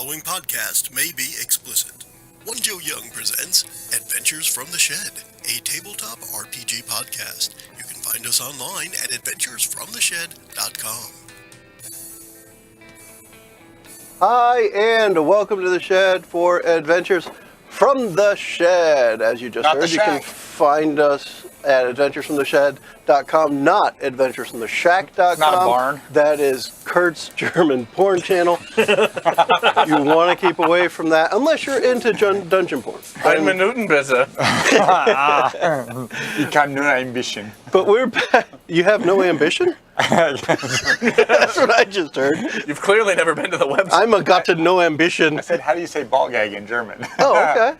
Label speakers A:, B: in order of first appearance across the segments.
A: following podcast may be explicit. One Joe Young presents Adventures from the Shed, a tabletop RPG podcast. You can find us online at adventuresfromtheshed.com.
B: Hi, and welcome to the Shed for Adventures from the Shed. As you just heard, you can find us at adventuresfromtheshed.com, not adventuresfromtheshack.com.
C: Not a barn.
B: That is Kurt's German porn channel. You want to keep away from that, unless you're into dungeon porn.
D: 1 Minuten besser.
C: Ich kann nur ambition.
B: But we're back. You have no ambition? That's what I just heard.
D: You've clearly never been to the website.
B: I'm a got to no ambition.
C: I said, how do you say ball gag in German?
B: Oh, okay.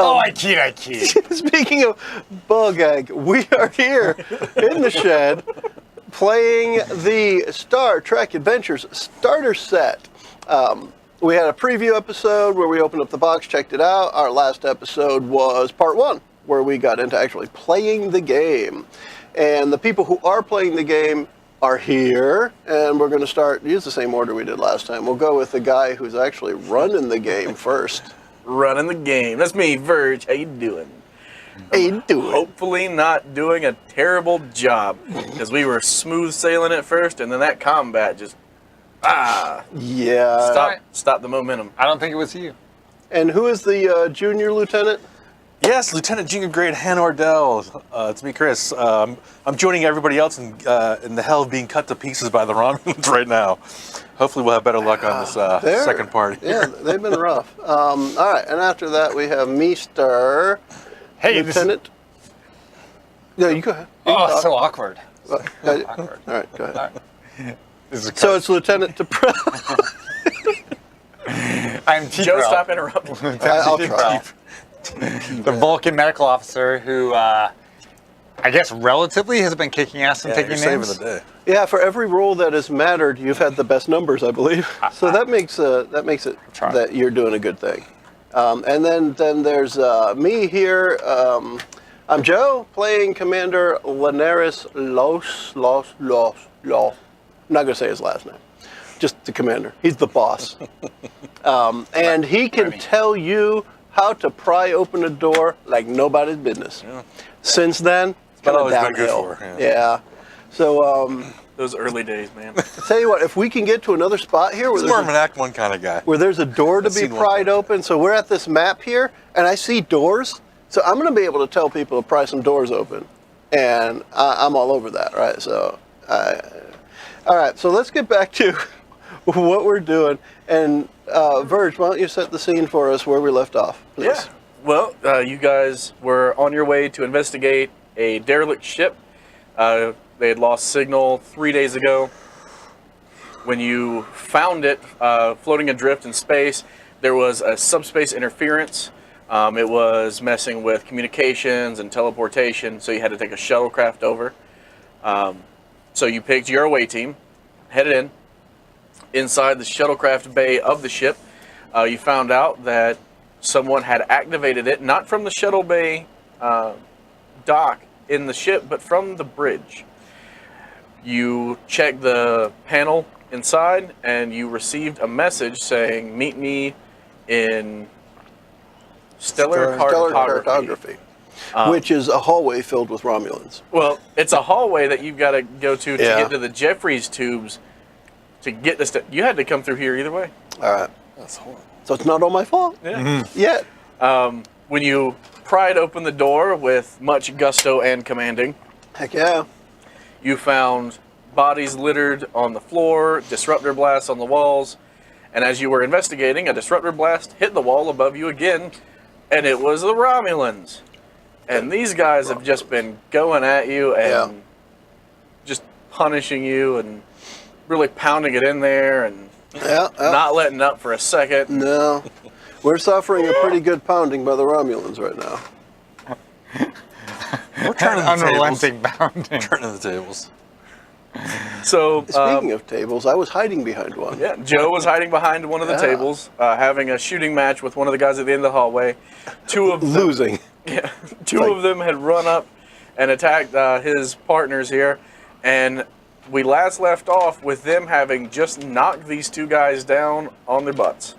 C: I kid.
B: Speaking of ball gag, we are here in the shed playing the Star Trek Adventures starter set. We had a preview episode where we opened up the box, checked it out. Our last episode was part 1, where we got into actually playing the game. And the people who are playing the game are here, and we're going to use the same order we did last time. We'll go with the guy who's actually running the game first.
D: Running the game. That's me, Verge. How you doing?
B: How you doing?
D: Hopefully not doing a terrible job, because we were smooth sailing at first, and then that combat just
B: Yeah.
D: Stop the momentum.
C: I don't think it was you.
B: And who is the junior lieutenant?
E: Yes, Lieutenant Junior Grade Han Ordell. It's me, Chris. I'm joining everybody else in the hell of being cut to pieces by the Romulans right now. Hopefully we'll have better luck on this second part.
B: Yeah, they've been rough. All right, and after that we have Mr. Lieutenant. No, you go ahead.
C: So awkward.
B: Awkward. All right, go ahead.
C: All right.
B: So it's Lieutenant DePro.
C: I'm T.
D: Joe, stop interrupting.
B: I'll try.
C: The Vulcan medical officer who, I guess, relatively has been kicking ass and taking names.
E: Saving the day.
B: Yeah, for every role that has mattered, you've had the best numbers, I believe. So that makes it that you're doing a good thing. And then there's me here. I'm Joe, playing Commander Linares Los. I'm not going to say his last name. Just the commander. He's the boss. And he can tell you how to pry open a door like nobody's business. Yeah. Since then, it's kind of downhill. Yeah. So,
D: those early days, man.
B: I'll tell you what, if we can get to another spot here where
E: He's more of an Act 1 kind of guy.
B: Where there's a door to be pried open. So we're at this map here, and I see doors. So I'm going to be able to tell people to pry some doors open. And I'm all over that, right? So, all right, so let's get back to what we're doing. And Verge, why don't you set the scene for us where we left off, please?
D: Yeah. Well, you guys were on your way to investigate a derelict ship. They had lost signal 3 days ago. When you found it floating adrift in space, there was a subspace interference. It was messing with communications and teleportation, so you had to take a shuttlecraft over. So you picked your away team, headed in. Inside the shuttlecraft bay of the ship, you found out that someone had activated it, not from the shuttle bay dock in the ship, but from the bridge. You checked the panel inside, and you received a message saying, "Meet me in stellar cartography."
B: Which is a hallway filled with Romulans.
D: Well, it's a hallway that you've got to go to get to the Jeffries tubes to get this. You had to come through here either way.
B: All right.
E: That's horrible.
B: So it's not all my fault?
D: Yeah.
B: Yet.
D: When you pried open the door with much gusto and commanding,
B: Heck yeah.
D: you found bodies littered on the floor, disruptor blasts on the walls, and as you were investigating, a disruptor blast hit the wall above you again, and it was the Romulans. And these guys have just been going at you and just punishing you and really pounding it in there and not letting up for a second.
B: No. We're suffering a pretty good pounding by the Romulans right now.
E: We're turning the
C: unrelenting pounding.
E: Turning the tables.
D: So,
B: speaking of tables, I was hiding behind one.
D: Yeah, Joe was hiding behind one of the tables, having a shooting match with one of the guys at the end of the hallway. Two of them,
B: losing.
D: Yeah, two of them had run up and attacked his partners here, and we last left off with them having just knocked these two guys down on their butts.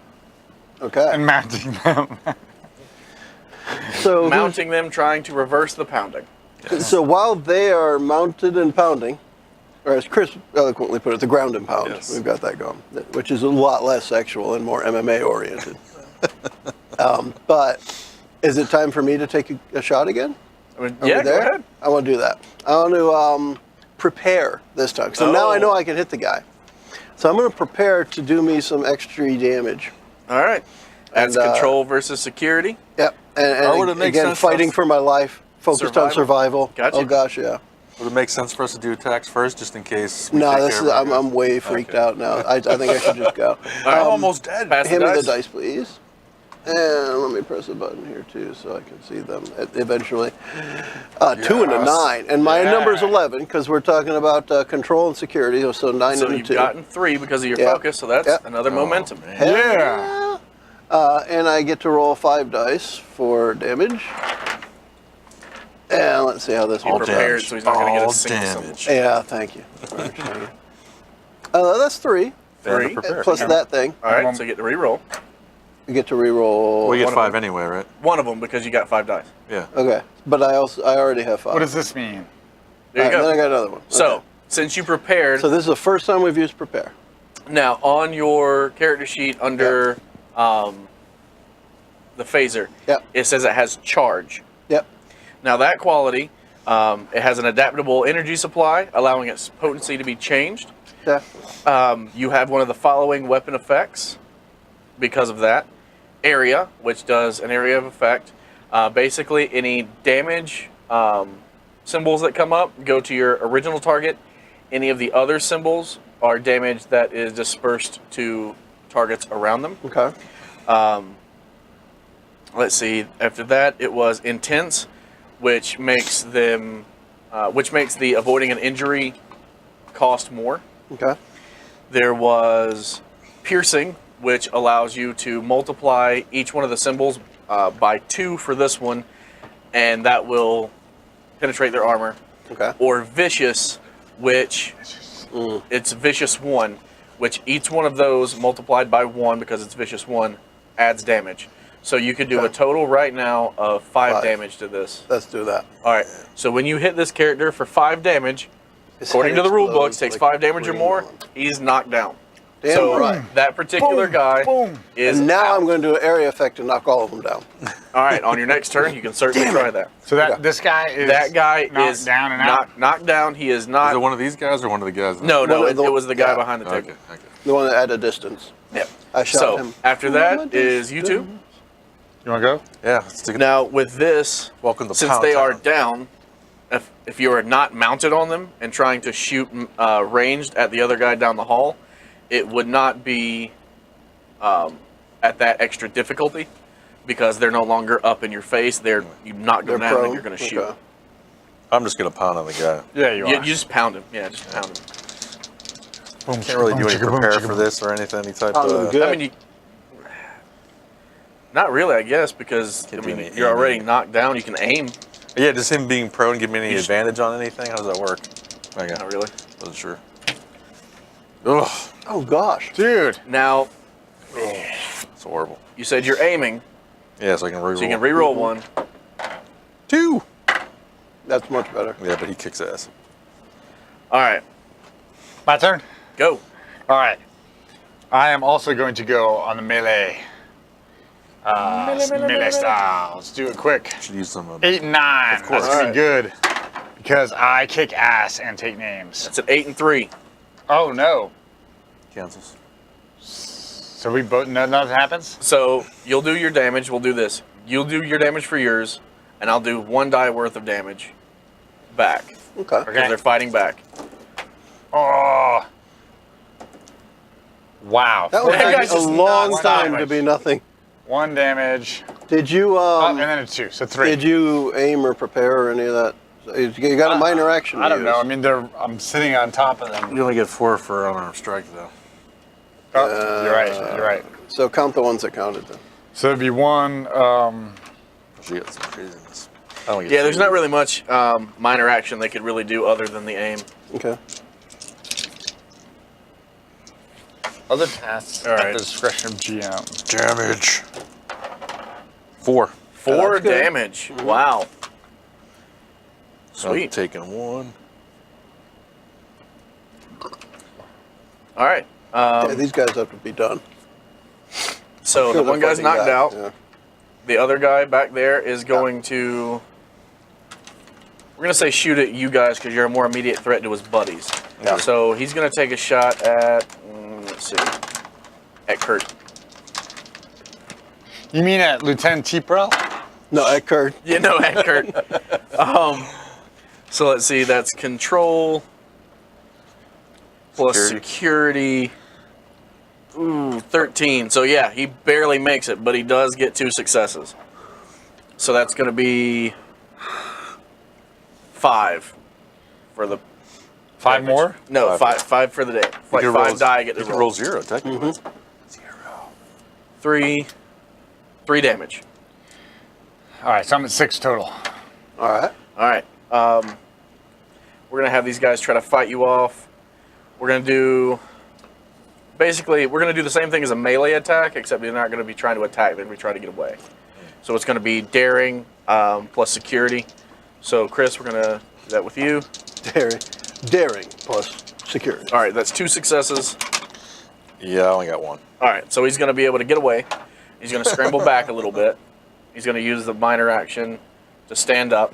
B: Okay.
C: And mounting them.
B: So
D: Mounting them, trying to reverse the pounding.
B: So while they are mounted and pounding, or as Chris eloquently put it, the ground and pound.
E: Yes.
B: We've got that going, which is a lot less sexual and more MMA oriented. But is it time for me to take a shot again?
D: I mean,
B: Over
D: yeah,
B: there?
D: go ahead.
B: I want to do that. I want to prepare this time. So now I know I can hit the guy. So I'm going to prepare to do me some extra damage.
D: All right. That's
B: And,
D: control versus security.
B: Yep. And
E: would it make
B: again,
E: sense for
B: fighting
E: us-
B: for my life, focused on survival.
D: Gotcha.
B: Oh gosh, yeah.
E: Would it make sense for us to do attacks first, just in case? We
B: No,
E: take
B: this
E: care
B: is,
E: of our
B: I'm
E: guys?
B: way freaked
E: Okay.
B: out now. I think I should just go.
E: I'm almost dead.
D: Pass
B: Hand me the
D: dice.
B: dice, please. And let me press a button here too, so I can see them eventually. 2 and a 9, and my number's 11 because we're talking about control and security. So 9
D: So
B: and a
D: you've
B: 2.
D: gotten 3 because of your
B: Yeah.
D: focus, so that's
B: Yeah.
D: another momentum.
B: Hell
C: Yeah.
B: and I get to roll 5 dice for damage. And let's see how this
D: All
B: works.
D: prepared, so he's not going to get a
E: All
D: single
E: damage.
D: symbol.
B: Yeah, thank you. That's 3
D: Three.
E: And to prepare.
B: plus that thing.
D: All right, so you get to re-roll.
B: You get to re-roll.
E: We get
D: One of
E: 5
D: them.
E: anyway, right?
D: One of them because you got 5 dice.
E: Yeah.
B: Okay, but I already have 5.
C: What does this mean?
D: There you
B: Then I
D: go.
B: got another one.
D: So,
B: Okay.
D: since you prepared,
B: So this is the first time we've used prepare.
D: now on your character sheet under the phaser,
B: Yep.
D: it says it has charge.
B: Yep.
D: Now that quality, it has an adaptable energy supply, allowing its potency to be changed.
B: Yeah.
D: You have one of the following weapon effects because of that. Area, which does an area of effect. Basically, any damage symbols that come up go to your original target. Any of the other symbols are damage that is dispersed to targets around them.
B: Okay.
D: Let's see. After that, it was intense, which makes them, which makes the avoiding an injury cost more.
B: Okay.
D: There was piercing, which allows you to multiply each one of the symbols by 2 for this one, and that will penetrate their armor.
B: Okay.
D: Or vicious, which it's vicious 1, which each one of those multiplied by 1 because it's vicious 1 adds damage. So you could do a
B: Okay.
D: total right now of 5
B: 5.
D: damage to this.
B: Let's do that.
D: All right. So when you hit this character for 5 damage,
B: His
D: according
B: head
D: to the rule
B: explodes
D: books, takes
B: like
D: 5 damage or
B: green
D: more,
B: one.
D: he's knocked down.
B: Damn
D: so
B: right.
D: that particular guy is
B: And now
D: out.
B: I'm going to do an area effect and knock all of them down.
D: All right, on your next turn, you can certainly try that.
C: So that
B: Okay.
C: this guy is
D: That guy
C: knocked
D: is
C: down and out.
D: knocked down. He is not.
E: Is it one of these guys or one of the guys?
D: No,
B: One of
D: it
B: the-
D: was the guy
B: yeah.
D: behind the table.
E: Okay. Okay.
B: The one at a distance.
D: Yep.
B: I shot
D: So
B: him.
D: after that is you two.
C: You want to go?
E: Yeah. Let's take it.
D: Now with this,
E: Welcome to
D: since
E: Pound
D: they
E: Town.
D: are down, if you are not mounted on them and trying to shoot ranged at the other guy down the hall, it would not be at that extra difficulty because they're no longer up in your face. You knock them
B: They're
D: down
B: prone.
D: and you're going to shoot.
B: Okay.
E: I'm just gonna pound on the guy.
C: Yeah, you
D: You
C: are.
D: just pound him. Yeah, just pound him.
C: Boom,
E: Can't really do any
C: chicka, boom,
E: prepare
C: chicka,
E: for this or anything. Any type
B: Pound him
E: of.
B: good.
D: I mean, not really, I guess, because
E: Can't
D: I
E: do
D: mean,
E: any
D: you're already
E: aiming.
D: knocked down. You can aim.
E: Yeah, does him being prone give me any
D: You sh-
E: advantage on anything? How does that work? Okay.
D: Not really.
E: Wasn't sure. Ugh.
B: Oh gosh.
C: Dude.
D: Now,
E: It's horrible.
D: you said you're aiming,
E: Yeah, so I can reroll.
D: so you can re-roll one.
E: 2.
B: That's much better.
E: Yeah, but he kicks ass.
D: All right,
C: My turn?
D: go.
C: All right. I am also going to go on the melee. Melee style. Let's do it quick.
E: Should use some.
C: 8 and 9.
E: Of course.
C: That's going to be good. Because I kick ass and take names.
D: That's an 8 and 3.
C: Oh, no.
E: Cancels.
C: So we both, nothing happens?
D: So you'll do your damage. We'll do this. You'll do your damage for yours, and I'll do 1 die worth of damage back
B: Okay.
D: because
C: Okay.
D: they're fighting back.
C: Oh. Wow.
B: That would
D: That
B: take
D: guy's
B: a
D: just
B: long
D: not
B: time
C: stopping.
B: to be nothing.
C: 1 damage.
B: Did you
C: And then a 2. So 3.
B: did you aim or prepare or any of that? You got a minor action.
C: I
B: to
C: don't know. I
B: use.
C: mean, I'm sitting on top of them.
E: You only get 4 for unarmed strike though.
C: Oh, you're right. You're right.
B: So count the ones that counted then.
C: So it'd be 1.
E: She got some craziness. I don't get
D: Yeah, there's
E: 2.
D: not really much minor action they could really do other than the aim.
B: Okay.
C: Other tasks
D: All right.
C: at the discretion of GM.
E: Damage. 4.
D: 4
B: that's good.
D: damage. Wow.
E: So
D: Sweet.
E: I'm taking 1.
D: All right.
B: Yeah, these guys have to be done.
D: So
B: Sure,
D: the one
B: they're
D: guy's
B: fighting
D: knocked
B: back,
D: out.
B: yeah.
D: The other guy back there is going to. We're gonna say shoot at you guys because you're a more immediate threat to his buddies.
E: Yeah.
D: So he's gonna take a shot at. Let's see. At Kurt.
C: You mean at Lieutenant T-Pro?
B: No, Eckert.
D: You know, at Kurt. So let's see. That's control plus security. Ooh, 13. So yeah, he barely makes it, but he does get 2 successes. So that's going to be 5 for the
C: 5
D: damage.
C: more?
D: No, 5 for the day. Like 5 die, I get to
E: You can
D: roll.
E: roll 0, technically.
D: 3 damage.
C: All right, so I'm at 6 total.
B: All right.
D: All right. We're going to have these guys try to fight you off. We're going to do... Basically, we're going to do the same thing as a melee attack, except they're not going to be trying to attack. They're going to be trying to get away. So it's going to be daring plus security. So, Chris, we're going to do that with you.
B: Daring plus security.
D: All right, that's 2 successes.
E: Yeah, I only got 1.
D: All right, so he's going to be able to get away. He's going to scramble back a little bit. He's going to use the minor action to stand up.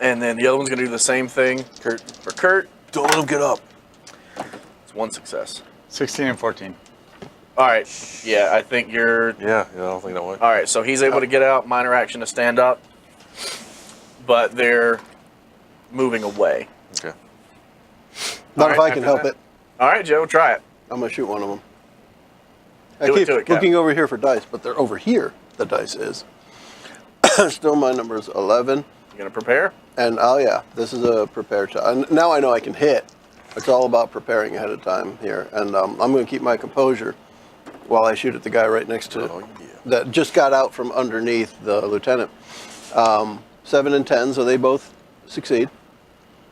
D: And then the other one's going to do the same thing for Kurt.
E: Don't let him get up.
D: It's 1 success.
C: 16 and 14.
D: All right, yeah, I think you're...
E: Yeah, I don't think that way.
D: All right, so he's able to get out, minor action to stand up. But they're moving away.
E: Okay.
B: Not
D: All
B: if
D: right,
B: I can
D: after
B: help
D: that-
B: it.
D: All right, Joe, try it.
B: I'm going to shoot one of them. I
D: Do it
B: keep
D: to it, Cap.
B: looking over here for dice, but they're over here, the dice is. Still, my number is 11.
D: You going to prepare?
B: And, oh, yeah, this is a prepared shot. And now I know I can hit. It's all about preparing ahead of time here. And I'm going to keep my composure while I shoot at the guy right next to that just got out from underneath the lieutenant. 7 and 10, so they both succeed.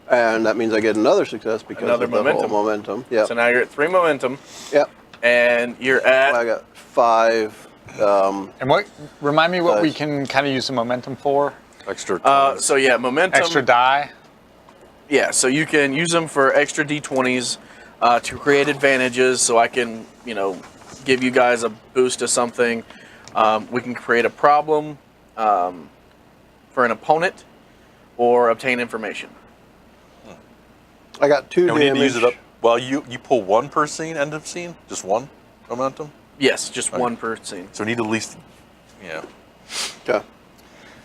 B: And that means I get another success because
D: Another
B: of the
D: momentum.
B: whole momentum. Yeah.
D: So now you're at 3 momentum,
B: Yep.
D: and you're at...
B: I got 5.
C: And what? Remind me what we
B: Dice.
C: can kind of use the momentum for?
E: Extra.
D: so yeah, momentum...
C: Extra die?
D: Yeah, so you can use them for extra D20s to create advantages. So I can, give you guys a boost to something. We can create a problem for an opponent or obtain information.
B: I got 2
E: And we
B: damage.
E: need to use it up. Well, you pull 1 per scene, end of scene? Just 1 momentum?
D: Yes, just 1 per scene.
E: So we need at least, yeah.
B: Okay.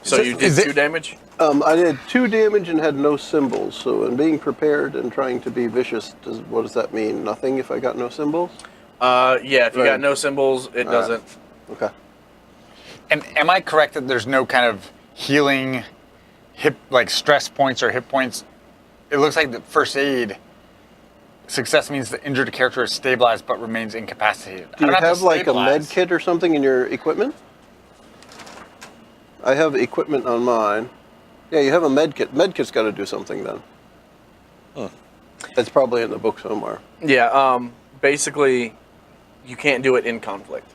D: So you did 2 damage?
B: I did 2 damage and had no symbols. So in being prepared and trying to be vicious, what does that mean? Nothing if I got no symbols?
D: Yeah, if you
B: Right.
D: got no symbols, it doesn't.
B: Okay.
C: And am I correct that there's no kind of healing stress points or hit points? It looks like the first aid success means the injured character is stabilized but remains incapacitated.
B: Do you
C: I don't
B: have
C: to
B: like a med
C: stabilize.
B: kit or something in your equipment? I have equipment on mine. Yeah, you have a med kit. Med kit's got to do something then. It's probably in the book somewhere.
D: Yeah, basically, you can't do it in conflict.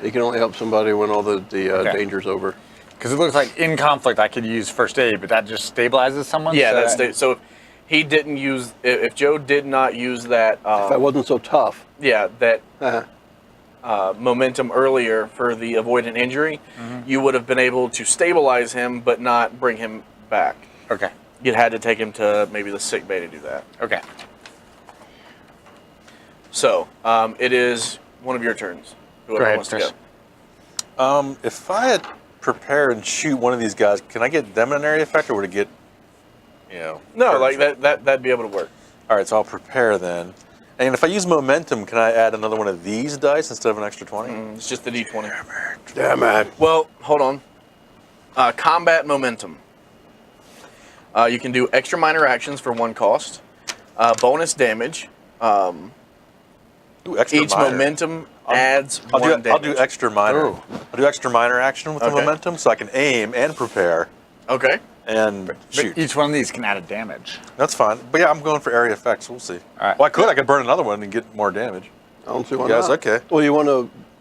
B: You can only help somebody when all the
C: Okay.
B: danger's over.
C: Because it looks like in conflict I could use first aid, but that just stabilizes someone?
D: Yeah,
C: So
D: that's so. If he didn't use, if Joe did not use that,
B: If I wasn't so tough.
D: yeah, that
B: Uh-huh.
D: momentum earlier for the avoid an injury, you would have been able to stabilize him, but not bring him back.
C: Okay.
D: You'd had to take him to maybe the sick bay to do that.
C: Okay.
D: So it is one of your turns. Whoever
C: Go ahead,
D: wants to
C: Chris.
D: go.
E: If I had prepare and shoot one of these guys, can I get them an area effect or would it get,
D: No, like that'd be able to work.
E: All right, so I'll prepare then. And if I use momentum, can I add another one of these dice instead of an extra 20?
D: It's just the D20.
B: Damn it.
D: Well, hold on. Combat momentum. You can do extra minor actions for 1 cost. Bonus damage.
E: Ooh, extra
D: Each
E: minor.
D: momentum adds
E: I'll
D: 1 damage.
E: I'll do extra minor.
C: Ooh.
E: I'll do extra minor action with the
D: Okay.
E: momentum so I can aim and prepare.
D: Okay.
E: and
C: But
E: shoot.
C: each one of these can add a damage.
E: That's fine. But yeah, I'm going for area effects. We'll see.
C: All right.
E: Well, I could burn another one and get more damage.
B: I don't see why
E: Guys,
B: not.
E: okay.
B: Well,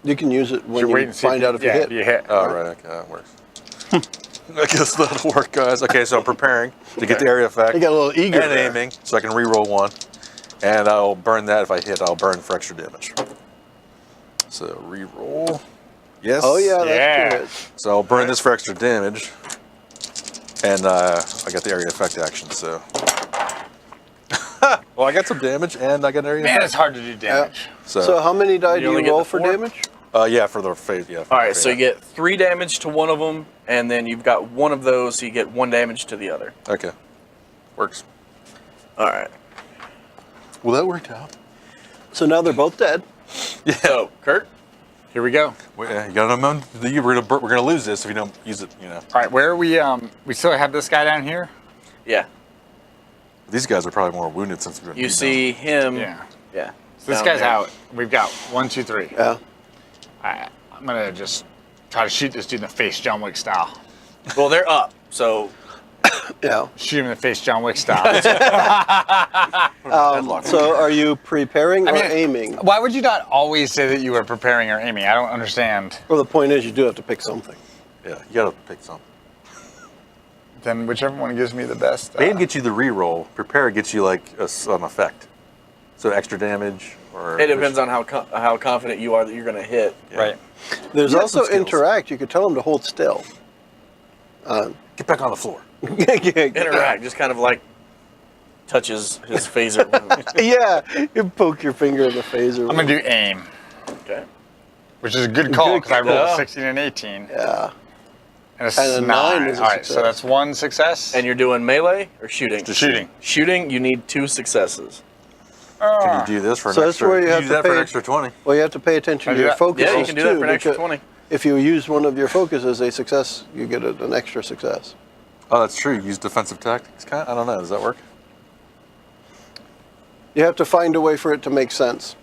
B: you can use it when
C: Should wait
B: you
C: and see
B: find out if you hit.
C: You hit.
E: Oh, right. Okay, that works. I guess that'll work, guys. Okay, so I'm preparing to get the area effect.
B: You got a little eager
E: and
B: there.
E: aiming, so I can re-roll one. And I'll burn that. If I hit, I'll burn for extra damage. So re-roll. Yes.
B: Oh yeah, that's
C: Yeah.
B: good.
E: So I'll burn this for extra damage. And I got the area effect action, so. Well, I got some damage, and I got an area
C: Man,
E: effect.
C: it's hard to do damage.
B: So how many die do
D: only
B: you
D: get
B: roll
D: the
B: for
D: 4?
B: damage?
E: Yeah, for the phase, yeah.
D: All right, so you get 3 damage to one of them, and then you've got one of those, so you get 1 damage to the other.
E: Okay. Works.
D: All right.
E: Well, that worked out.
B: So now they're both dead.
E: Yeah.
D: So, Kurt,
C: Here we go.
E: Well, yeah, you got to know we're gonna lose this if you don't use it. You know.
C: All right, where are we? We still have this guy down here.
D: yeah,
E: These guys are probably more wounded since we've been.
D: you see him.
C: Yeah.
D: Yeah.
C: So this
D: down
C: guy's
D: there.
C: out. We've got 1, 2, 3.
B: Yeah.
C: All right, I'm gonna just try to shoot this dude in the face, John Wick style.
D: Well, they're up, so
B: Yeah.
C: Shoot him in the face, John Wick style.
B: So are you preparing or aiming?
C: Why would you not always say that you were preparing or aiming? I don't understand.
B: Well, the point is you do have to pick something.
E: Yeah, you gotta pick some.
C: Then whichever one gives me the best.
E: Aim gets you the re-roll. Prepare gets you like an effect. So extra damage or.
D: it depends on how confident you are that you're going to hit.
C: Right.
B: There's
E: You got
B: also
E: some skills.
B: interact. You could tell them to hold still.
E: Get back on the floor.
D: Interact, just kind of like touches his phaser.
B: Yeah, you poke your finger in the phaser.
C: I'm gonna do aim,
D: Okay.
C: which is a good call because I rolled
D: call.
C: a 16 and 18.
B: Yeah.
C: And
B: And a 9 is a
C: All right, so
B: success.
C: that's 1 success.
D: And you're doing melee or shooting?
C: Just shooting.
D: Shooting, you need 2 successes.
E: Can you do this for an
B: So that's
E: extra?
B: where you have
E: use
B: to
E: that for
B: pay-
E: an extra 20.
B: Well, you have to pay attention
C: I
B: to
C: do
B: your
C: that?
B: focuses
D: Yeah, you can do that
B: too,
D: for an extra
B: because
D: 20.
B: If you use one of your focuses as a success, you get an extra success.
E: Oh, that's true. Use defensive tactics. Kind. I don't know. Does that work?
B: You have to find a way for it to make sense.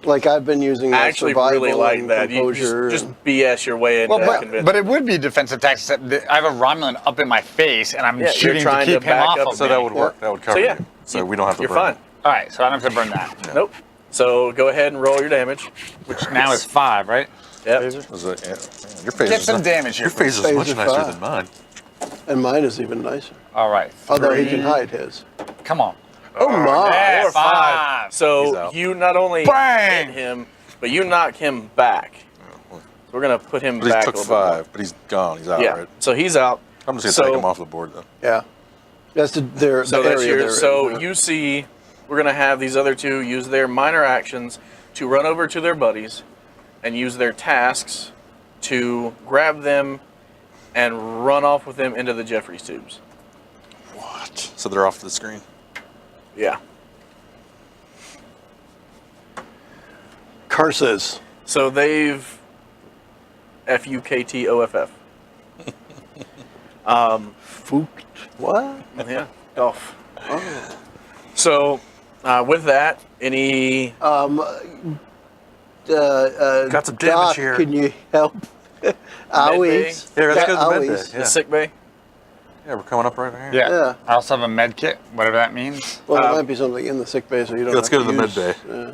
B: Like I've been using
D: I
B: like
D: actually
B: survival
D: really like
B: and
D: that. You
B: composure.
D: just
B: and-
D: BS your way into
C: Well,
D: convince.
C: but it would be defensive tactics. I have a Romulan up in my face, and I'm
D: Yeah, you're
C: shooting to
D: trying
C: keep
D: to
C: him
D: back
C: off
D: up.
C: of
E: So
C: me.
E: that would work. That would cover
D: yeah,
E: you. So we don't have to
D: You're
E: burn.
D: fine.
C: All right, so I don't have to burn that,
D: Nope. So go ahead and roll your damage.
C: which now is 5, right?
D: Yep.
E: Is it- yeah, man, your face
C: Get
E: is
C: some
E: ni-
C: damage here.
E: Your face is
B: Phaser
E: much nicer
B: 5.
E: than mine.
B: And mine is even nicer.
C: All right.
B: Although he
C: 3.
B: can hide his.
C: Come on.
B: Oh my!
C: Yeah,
D: Or 5.
E: He's
D: So
E: out.
D: you not only
C: Bang!
D: hit him, but you knock him back. So we're gonna put him
E: But he
D: back
E: took
D: a little bit more.
E: 5, but he's gone. He's out,
D: Yeah.
E: right?
D: So he's out.
E: I'm just gonna
D: So-
E: take him off the board then.
B: Yeah, that's the
D: So
B: the
D: that's
B: area
D: your.
B: they're
D: So
B: in.
D: you see, we're gonna have these other 2 use their minor actions to run over to their buddies, and use their tasks to grab them and run off with them into the Jeffries tubes.
E: What? So they're off the screen.
D: Yeah.
B: Curses.
D: So they've FUKTOFF.
B: Fooked. What?
D: Yeah. Off. So with that, any
E: Got some damage
B: Doc,
E: here.
B: Can you help? Owies.
E: Yeah, let's go to the med
B: Owies.
E: bay.
D: the sick bay?
E: Yeah, we're coming up right here.
C: Yeah.
B: Yeah.
C: I also have a med kit, whatever that means.
B: Well, there might be something in the sick bay, so you don't.
E: Let's
B: have
E: go to the
B: use-
E: med
B: Yeah.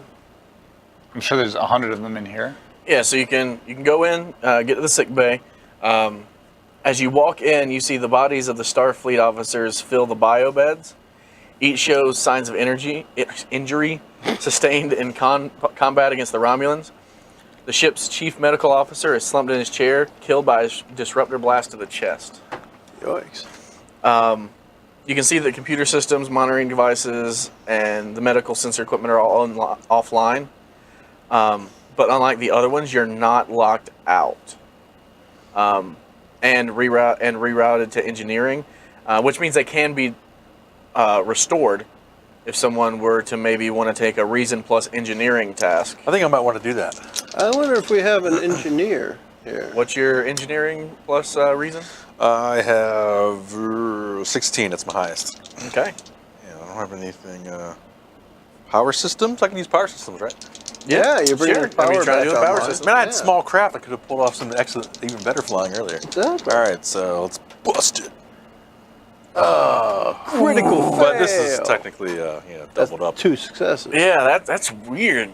C: I'm sure there's 100 of them in here.
D: Yeah. So you can go in, get to the sick bay. As you walk in, you see the bodies of the Starfleet officers fill the bio beds. Each shows signs of injury sustained in combat against the Romulans. The ship's chief medical officer is slumped in his chair, killed by a disruptor blast to the chest.
B: Yikes.
D: You can see that computer systems, monitoring devices, and the medical sensor equipment are all offline. But unlike the other ones, you're not locked out. And rerouted to engineering, which means they can be restored if someone were to maybe want to take a reason plus engineering task.
E: I think I might want to do that.
B: I wonder if we have an engineer here.
D: What's your engineering plus reason?
E: I have 16. It's my highest.
D: Okay.
E: Yeah, I don't have anything. Power systems? I can use power systems, right?
B: Yeah, you bring
D: sure.
B: your power
D: I mean, try to
B: back
D: do a power
B: online.
D: system.
E: Man, I had
B: Yeah.
E: small craft. I could have pulled off some excellent, even better flying earlier.
B: Exactly.
E: All right, so let's bust it.
B: Critical fail.
E: But this is technically, doubled up.
B: 2 successes.
D: Yeah, that's weird.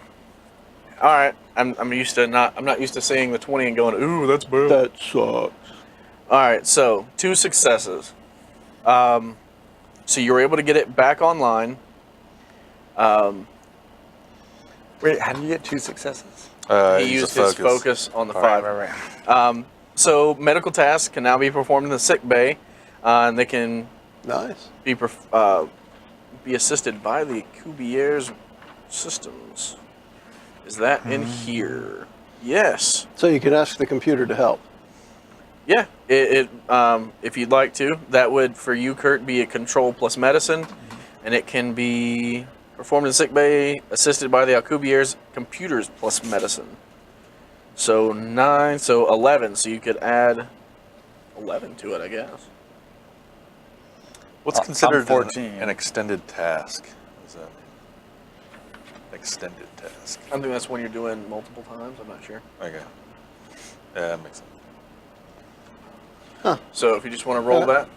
D: All right, I'm not used to seeing the 20 and going, ooh, that's bad.
B: That sucks.
D: All right, so 2 successes. So you were able to get it back online.
C: Wait, how do you get 2 successes?
D: He used his focus on the 5.
C: Right.
D: So medical tasks can now be performed in the sick bay, and they can
B: Nice.
D: be assisted by the Cubier's systems. Is that in here? Yes.
B: So you can ask the computer to help.
D: Yeah. If you'd like to, that would for you, Kurt, be a control plus medicine, and it can be performed in sick bay, assisted by the Alcubier's computers plus medicine. So 9, so 11. So you could add 11 to it, I guess.
E: What's considered
C: 14.
E: an extended task? What does that mean? Extended task.
D: I think that's when you're doing multiple times. I'm not sure.
E: Okay. Yeah, that makes sense.
D: So if you just want to roll that.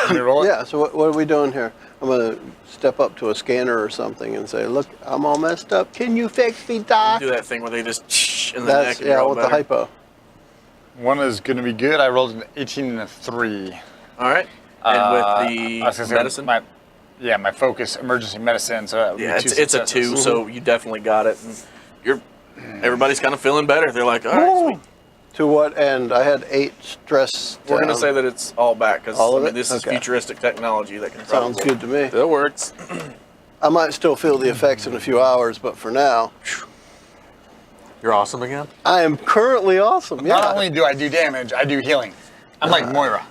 C: Can you roll it?
B: Yeah, so what are we doing here? I'm going to step up to a scanner or something and say, look, I'm all messed up. Can you fix me, Doc?
D: Do that thing where they just in the
B: That's,
D: neck and
B: yeah,
D: roll
B: with
D: better.
B: the hypo.
C: 1 is going to be good. I rolled an 18 and a 3.
D: All right. And with
C: I
D: the
C: was gonna say
D: medicine?
C: my focus, emergency medicine. So that would
D: Yeah,
C: be 2
D: it's a 2,
C: successes.
D: so you definitely got it. And everybody's kind of feeling better. They're like, all right, sweet.
B: To what end? I had 8 stress.
D: We're going to
B: down.
D: say that it's all back because
B: All of it?
D: this is
B: Okay.
D: futuristic technology that can
B: Sounds
D: probably...
B: good to me.
E: That works.
B: I might still feel the effects in a few hours, but for now,
E: You're awesome again?
B: I am currently awesome. Yeah.
C: Not only do I do damage, I do healing. I'm like Moira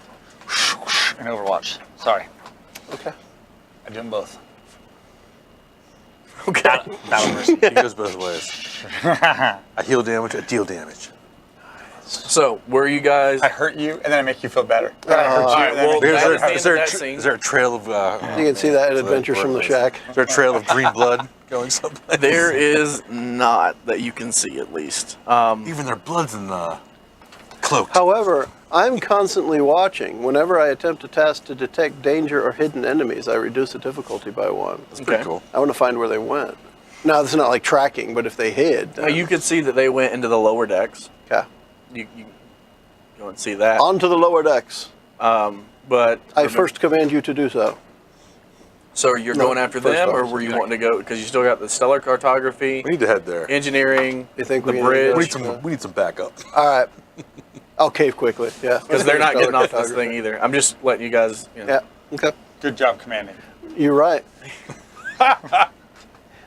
C: in Overwatch. Sorry,
B: Okay.
C: I do them both.
D: Okay.
C: Battle mercy.
E: It goes both ways. I heal damage, I deal damage.
D: So, where are you guys...
C: I hurt you, and then I make you feel better. Then I hurt you, and then I
D: well,
C: make you
D: that
C: feel
D: is
C: better.
D: the end of that scene.
E: Is there a trail of...
B: You can see that in
E: so
B: Adventures from the
E: works.
B: Shack.
E: Is there a trail of green blood going someplace?
D: There is not, that you can see at least.
E: Even their blood's in the cloaked.
B: However, I'm constantly watching. Whenever I attempt a task to detect danger or hidden enemies, I reduce the difficulty by 1.
E: That's pretty
D: Okay.
E: cool.
B: I want to find where they went. Now, this is not like tracking, but if they hid,
D: Now, you could see that they went into the lower decks.
B: okay.
D: You go and see that.
B: On to the lower decks.
D: But
B: I first command you to do so.
D: So you're
B: No,
D: going after
B: first
D: them, or
B: officer.
D: were you wanting to go? Because you still got the stellar cartography,
E: We need to head there.
D: engineering,
B: You think
D: the
B: we need to
D: bridge.
B: go?
E: We need some backup.
B: All right. I'll cave quickly. Yeah.
D: Because they're not getting off this
B: Photography.
D: thing either. I'm just letting you guys. You know.
B: Yeah. Okay.
C: Good job commanding.
B: You're right.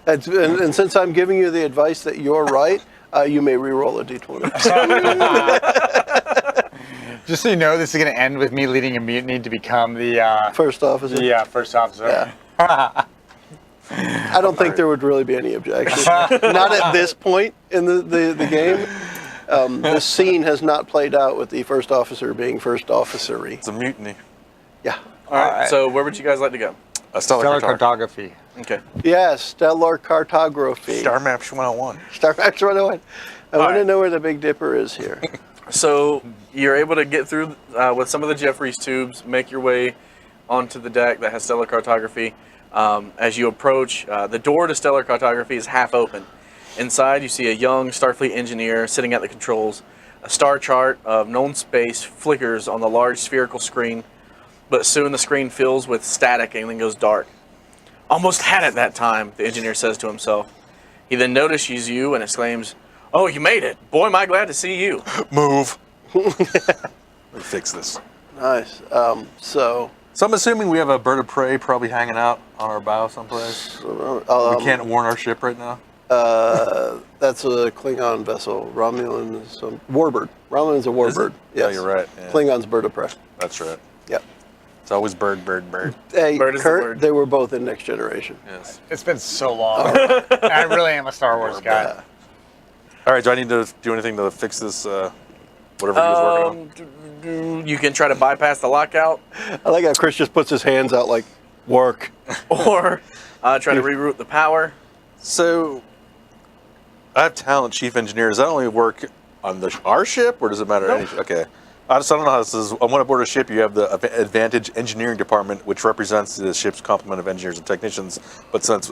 B: And since I'm giving you the advice that you're right, you may re-roll a d20.
C: Just so you know, this is going to end with me leading a mutiny to become the
B: First officer.
C: first officer.
B: Yeah. I don't think there would really be any objection. Not at this point in the game. This scene has not played out with the first officer being first officery.
E: It's a mutiny.
B: Yeah.
D: All right.
C: Alright.
D: So where would you guys like to go?
E: A stellar
C: Stellar
E: cartography.
C: cartography.
D: Okay.
B: Yes, stellar cartography.
E: Star Maps 101.
B: Star Maps 101. I want to
D: right.
B: know where the Big Dipper is here.
D: So you're able to get through with some of the Jeffries tubes, make your way onto the deck that has stellar cartography. As you approach, the door to stellar cartography is half open. Inside, you see a young Starfleet engineer sitting at the controls. A star chart of known space flickers on the large spherical screen, but soon the screen fills with static and then goes dark. Almost had it that time, the engineer says to himself. He then notices you and exclaims, "Oh, you made it. Boy, am I glad to see you."
E: Move. Let me fix this.
B: Nice. So
E: So I'm assuming we have a bird of prey probably hanging out on our bow someplace. We can't warn our ship right now.
B: That's a Klingon vessel. Romulan is a warbird. Romulan's a warbird.
E: Yeah,
B: Yes.
E: you're right. Yeah.
B: Klingon's bird of prey.
E: That's right.
B: Yep.
E: It's always bird, bird, bird.
B: Hey,
D: Bird is the
B: Kurt,
D: word.
B: they were both in Next Generation.
E: Yes.
C: It's been so long. I really am a Star Wars guy.
E: All right. Do I need to do anything to fix this? Whatever he was working on.
D: You can try to bypass the lockout,
B: I like how Chris just puts his hands out like, work.
D: or try to reroute the power.
E: So I have talent chief engineer. Does that only work on our ship, or does it matter?
D: Nope.
E: Okay. I don't know how this is. When aboard a ship, you have the Advantage Engineering Department, which represents the ship's complement of engineers and technicians. But since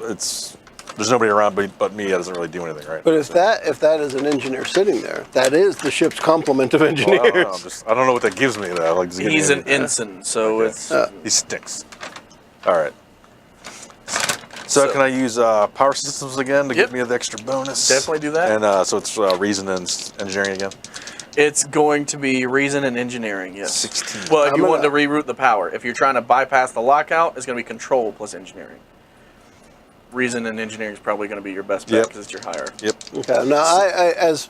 E: there's nobody around but me, that doesn't really do anything, right?
B: But if that is an engineer sitting there, that is the ship's complement of engineers.
E: Well, I don't know what that gives me, though. Like,
D: He's an ensign, so it's...
E: He stinks. All right. So can I use power systems again to give me the extra bonus?
D: Definitely do that.
E: And so it's reason and engineering again?
D: It's going to be reason and engineering, yes.
E: 16.
D: Well, if you want to reroute the power. If you're trying to bypass the lockout, it's going to be control plus engineering. Reason and engineering is probably going to be your best bet because it's your higher.
E: Yep.
B: Okay. Now, I as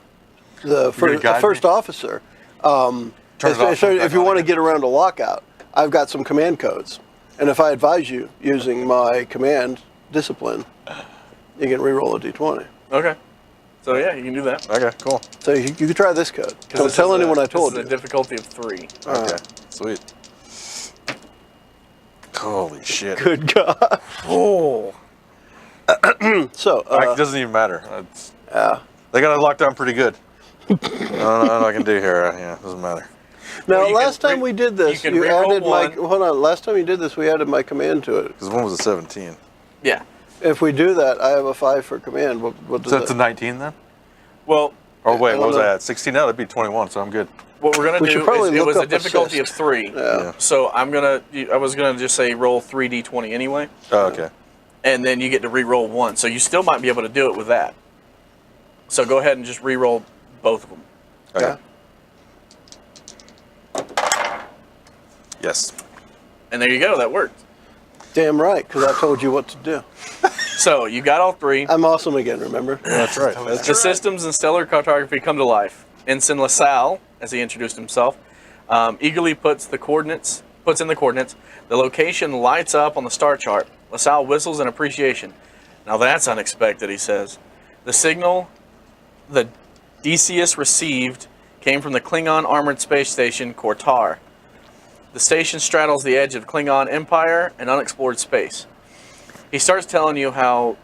B: the first officer, if you want to get around a lockout, I've got some command codes. And if I advise you using my command discipline, you can reroll a d20.
D: Okay. So yeah, you can do that.
E: Okay, cool.
B: So you can try this code. Don't tell anyone I told you.
D: This is a difficulty of 3.
E: Okay, sweet. Holy shit.
B: Good God.
D: Oh.
B: So
E: it doesn't even matter. They got it locked down pretty good. I don't know what I can do here. Yeah, it doesn't matter.
B: Now,
D: Well,
B: last time we did this, you added my... Hold on. Last time you did this, we added my command to it.
E: Because one was a 17.
D: Yeah.
B: If we do that, I have a 5 for command. What does
E: So that's
B: that...
E: a 19 then?
D: Well...
E: Oh, wait, what was I at? 16 now? That'd be 21, so I'm good.
D: What we're going to do is it was a difficulty of 3.
B: Yeah.
D: So I was going to just say roll 3d20 anyway.
E: Oh, okay.
D: And then you get to re-roll 1. So you still might be able to do it with that. So go ahead and just re-roll both of them.
E: Okay. Yes.
D: And there you go. That worked.
B: Damn right, because I told you what to do.
D: So you got all 3.
B: I'm awesome again, remember?
E: That's right.
D: The systems and stellar cartography come to life. Ensign LaSalle, as he introduced himself, eagerly puts in the coordinates. The location lights up on the star chart. LaSalle whistles in appreciation. Now that's unexpected, he says. The signal the Decius received came from the Klingon armored space station Kortar. The station straddles the edge of Klingon Empire and unexplored space. He starts telling you how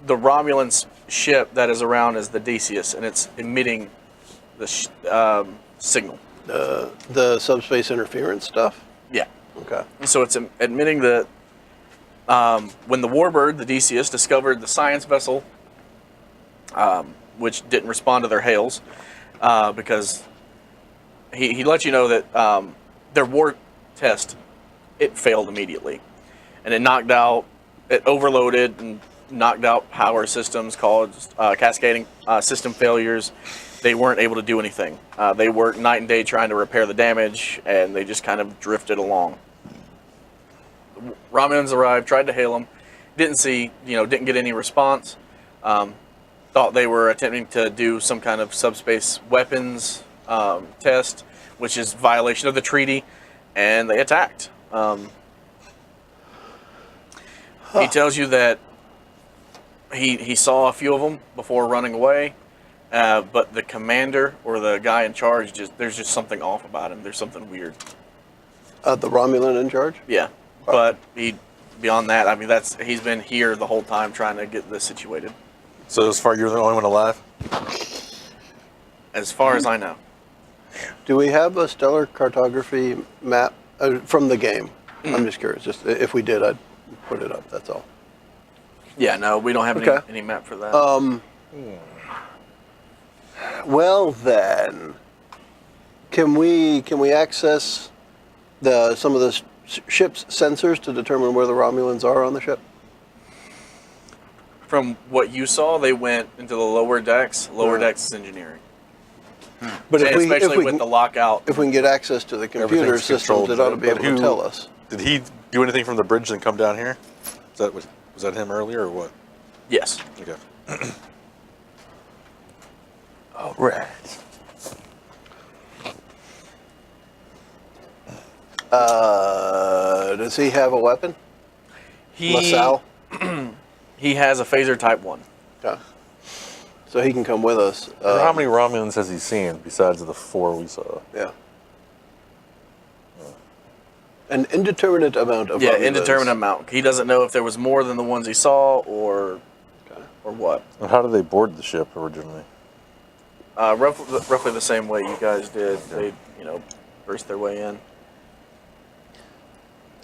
D: the Romulan ship that is around is the Decius, and it's emitting the signal.
B: The subspace interference stuff?
D: Yeah.
B: Okay.
D: So it's admitting that when the Warbird, the Decius, discovered the science vessel, which didn't respond to their hails, because he let you know that their war test, it failed immediately. And it overloaded and knocked out power systems, caused cascading system failures. They weren't able to do anything. They worked night and day trying to repair the damage, and they just kind of drifted along. Romulans arrived, tried to hail them, didn't get any response. Thought they were attempting to do some kind of subspace weapons test, which is violation of the treaty, and they attacked. He tells you that he saw a few of them before running away, but the commander or the guy in charge, there's just something off about him. There's something weird.
B: The Romulan in charge?
D: Yeah, but beyond that, I mean, he's been here the whole time trying to get this situated.
E: So as far you're the only one alive?
D: As far as I know.
B: Do we have a stellar cartography map from the game? I'm just curious. Just if we did, I'd put it up. That's all.
D: Yeah, no, we don't have any map for that.
B: Well then, can we access some of the ship's sensors to determine where the Romulans are on the ship?
D: From what you saw, they went into the lower decks. Lower decks is engineering.
B: But
D: especially with the lockout.
B: If we can get access to the computer systems, it ought to be able to tell us.
E: Did he do anything from the bridge and come down here? Was that him earlier or what?
D: Yes.
E: Okay.
B: All right. Does he have a weapon? LaSalle?
D: He has a phaser type 1.
B: Yeah. So he can come with us.
E: How many Romulans has he seen besides the 4 we saw?
B: Yeah. An indeterminate amount of Romulans.
D: Yeah, indeterminate amount. He doesn't know if there was more than the ones he saw or what.
E: And how did they board the ship originally?
D: Roughly the same way you guys did. They, disperse their way in.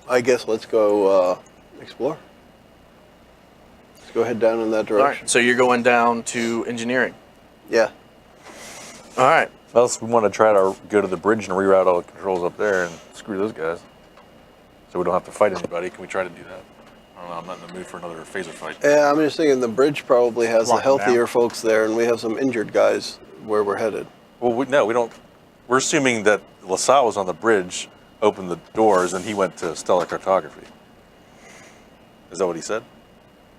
B: I guess let's go explore. Let's go head down in that
D: All
B: direction.
D: right, so you're going down to engineering.
B: Yeah.
D: All right.
E: Unless we want to try to go to the bridge and reroute all the controls up there and screw those guys. So we don't have to fight anybody. Can we try to do that? I don't know. I'm not in the mood for another phaser fight.
B: Yeah, I'm just thinking the bridge probably has the
C: Lock 'em down.
B: healthier folks there, and we have some injured guys where we're headed.
E: Well, we don't. We're assuming that LaSalle was on the bridge, opened the doors, and he went to stellar cartography. Is that what he said?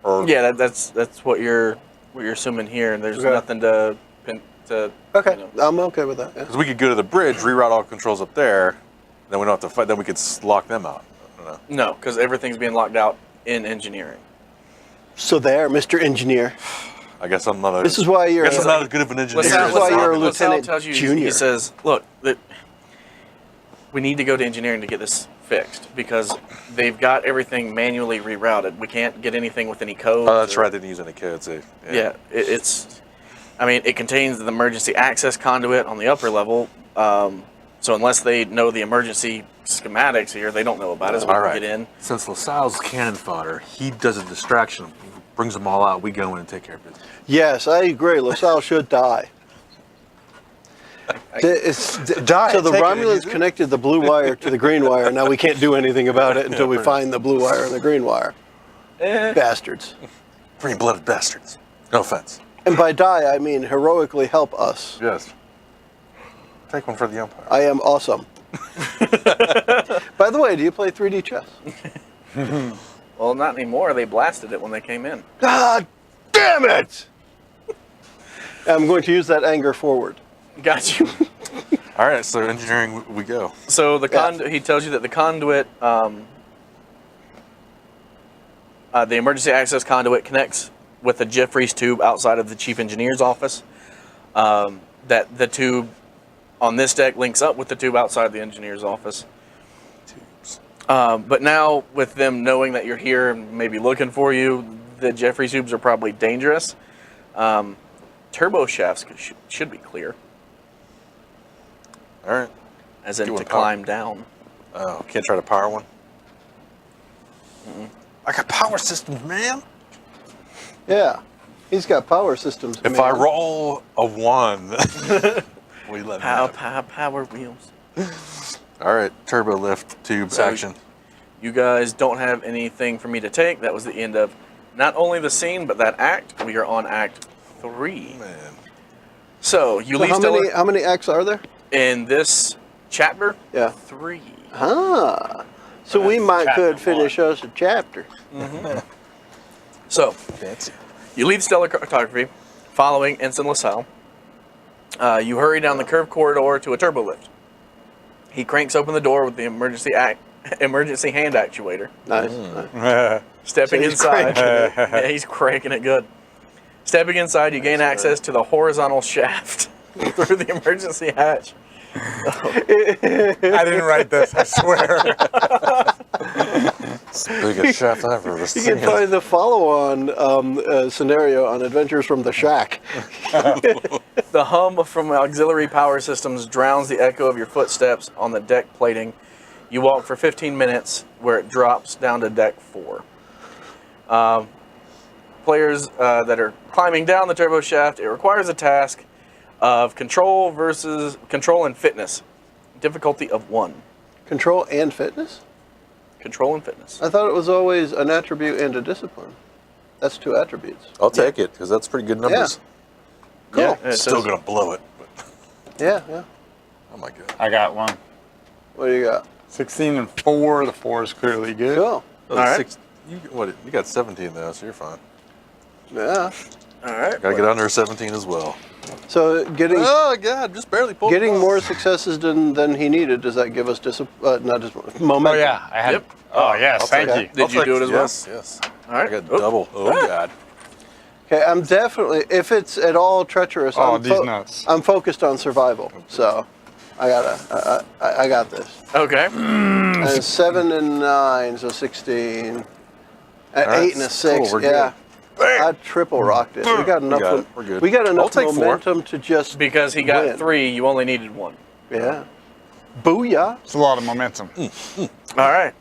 E: Or
D: Yeah, that's what you're assuming here, and there's
B: Okay.
D: nothing to pin to.
B: Okay,
D: You know.
B: I'm okay with that. Yeah.
E: because we could go to the bridge, reroute all controls up there, then we don't have to fight. Then we could lock them out. I don't know.
D: No, because everything's being locked out in engineering.
B: So there, Mr. Engineer.
E: I guess I'm not.
B: This is why you're.
E: I guess I'm not as good of an engineer.
B: This
D: LaSalle-
B: is why you're a
D: LaSalle
B: lieutenant
D: tells you,
B: junior.
D: He says, "Look, we need to go to engineering to get this fixed because they've got everything manually rerouted. We can't get anything with any codes."
E: Oh, that's right. They didn't use any codes.
D: Yeah, it's. I mean, it contains the emergency access conduit on the upper level. So unless they know the emergency schematics here, they don't know about it. So we
E: All
D: can
E: right.
D: get in.
E: Since LaSalle's cannon fodder, he does a distraction, brings them all out. We go in and take care of business.
B: Yes, I agree. LaSalle should die.
E: Die,
B: So the
E: take it,
B: Romulans
E: easy.
B: connected the blue wire to the green wire. Now we can't do anything about it until we find the blue wire and the green wire. Bastards.
E: Green-blooded bastards. No offense.
B: And by die, I mean heroically help us.
E: Yes. Take one for the Empire.
B: I am awesome. By the way, do you play 3D chess?
D: Well, not anymore. They blasted it when they came in.
B: God damn it! I'm going to use that anger forward.
D: Got you.
E: All right, so engineering, we go.
D: So the
B: Yeah.
D: he tells you that the conduit, the emergency access conduit connects with the Jeffries tube outside of the chief engineer's office. That the tube on this deck links up with the tube outside the engineer's office.
E: Tubes.
D: But now with them knowing that you're here and maybe looking for you, the Jeffries tubes are probably dangerous. Turbo shafts should be clear,
E: All right.
D: as in
E: Do
D: to
E: a power.
D: climb down.
E: Oh, can't try to power one? I got power systems, man.
B: Yeah. He's got power systems.
E: If
B: man.
E: I roll a 1, we let me have it.
D: Power wheels.
E: All right, turbo lift, tube
D: So-
E: action.
D: You guys don't have anything for me to take. That was the end of not only the scene, but that act. We are on Act 3.
E: Man.
D: So you
B: So
D: leave Stellar
B: how many acts are there?
D: in this chapter.
B: Yeah.
D: 3.
B: Ah. So we might
C: chapter
B: could finish us a chapter.
D: So
E: Fancy.
D: you leave stellar cartography, following Ensign LaSalle. You hurry down the curved corridor to a turbo lift. He cranks open the door with the emergency hand actuator.
B: Nice. nice.
D: Stepping
B: So he's
D: inside,
B: cranking it.
D: yeah, he's cranking it good. Stepping inside, you gain access to the horizontal shaft through the emergency hatch.
C: I didn't write this, I swear.
E: It's the biggest shaft I've ever
B: You
E: seen.
B: can find the follow-on scenario on Adventures from the Shack.
D: The hum from auxiliary power systems drowns the echo of your footsteps on the deck plating. You walk for 15 minutes where it drops down to deck 4. Players that are climbing down the turbo shaft, it requires a task of control and fitness. Difficulty of 1.
B: Control and fitness?
D: Control and fitness.
B: I thought it was always an attribute and a discipline. That's 2 attributes.
E: I'll take it, because that's pretty good numbers.
B: Cool.
D: Yeah, it
E: Still
D: says-
E: going to blow it. But,
B: Yeah, yeah.
E: oh, my God.
C: I got one.
B: What do you got?
C: 16 and 4. The 4 is clearly good.
B: Cool.
E: Oh,
D: All right.
E: You got 17, though, so you're fine.
B: Yeah.
D: All right.
E: Got to get under 17 as well.
B: So getting
E: Oh, God, just barely pulled it off.
B: more successes than he needed, does that give us not just momentum?
C: Oh, yeah. I had.
D: Yep.
C: Oh, yes.
E: I'll
C: Thank
E: take
C: you.
E: it.
D: Did you do it as well?
E: Yes, yes.
D: All right.
E: I got
D: Oh.
E: double. Oh, God.
B: Okay, I'm definitely, if it's at all treacherous,
C: Oh,
B: I'm,
C: these nuts.
B: I'm focused on survival. So I got this.
D: Okay.
B: And 7 and 9, so 16. At
E: All right,
B: 8 and a 6,
E: cool, we're
B: yeah.
E: good.
B: I triple rocked it. We got enough.
E: got it. We're good.
B: We got
E: I'll
B: enough
E: take 4.
B: momentum to just
D: Because he got
B: win.
D: 3, you only needed 1.
B: Yeah. Booyah.
C: It's a lot of momentum.
D: All right.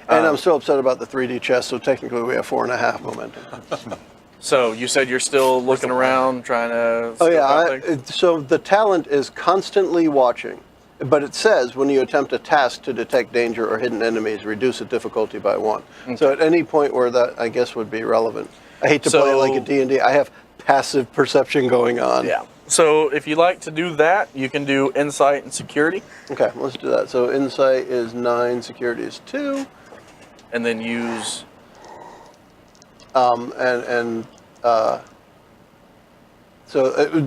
B: And I'm still upset about the 3D chess, so technically we have 4.5 momentum.
D: So you said you're still looking around, trying to.
B: Oh yeah. So the talent is constantly watching, but it says when you attempt a task to detect danger or hidden enemies, reduce the difficulty by 1. Okay. So at any point where that, I guess, would be relevant. I hate to play it like a D&D. I have passive perception going on.
D: Yeah. So if you like to do that, you can do insight and security.
B: Okay, let's do that. So insight is 9, security is 2.
D: And then use.
B: So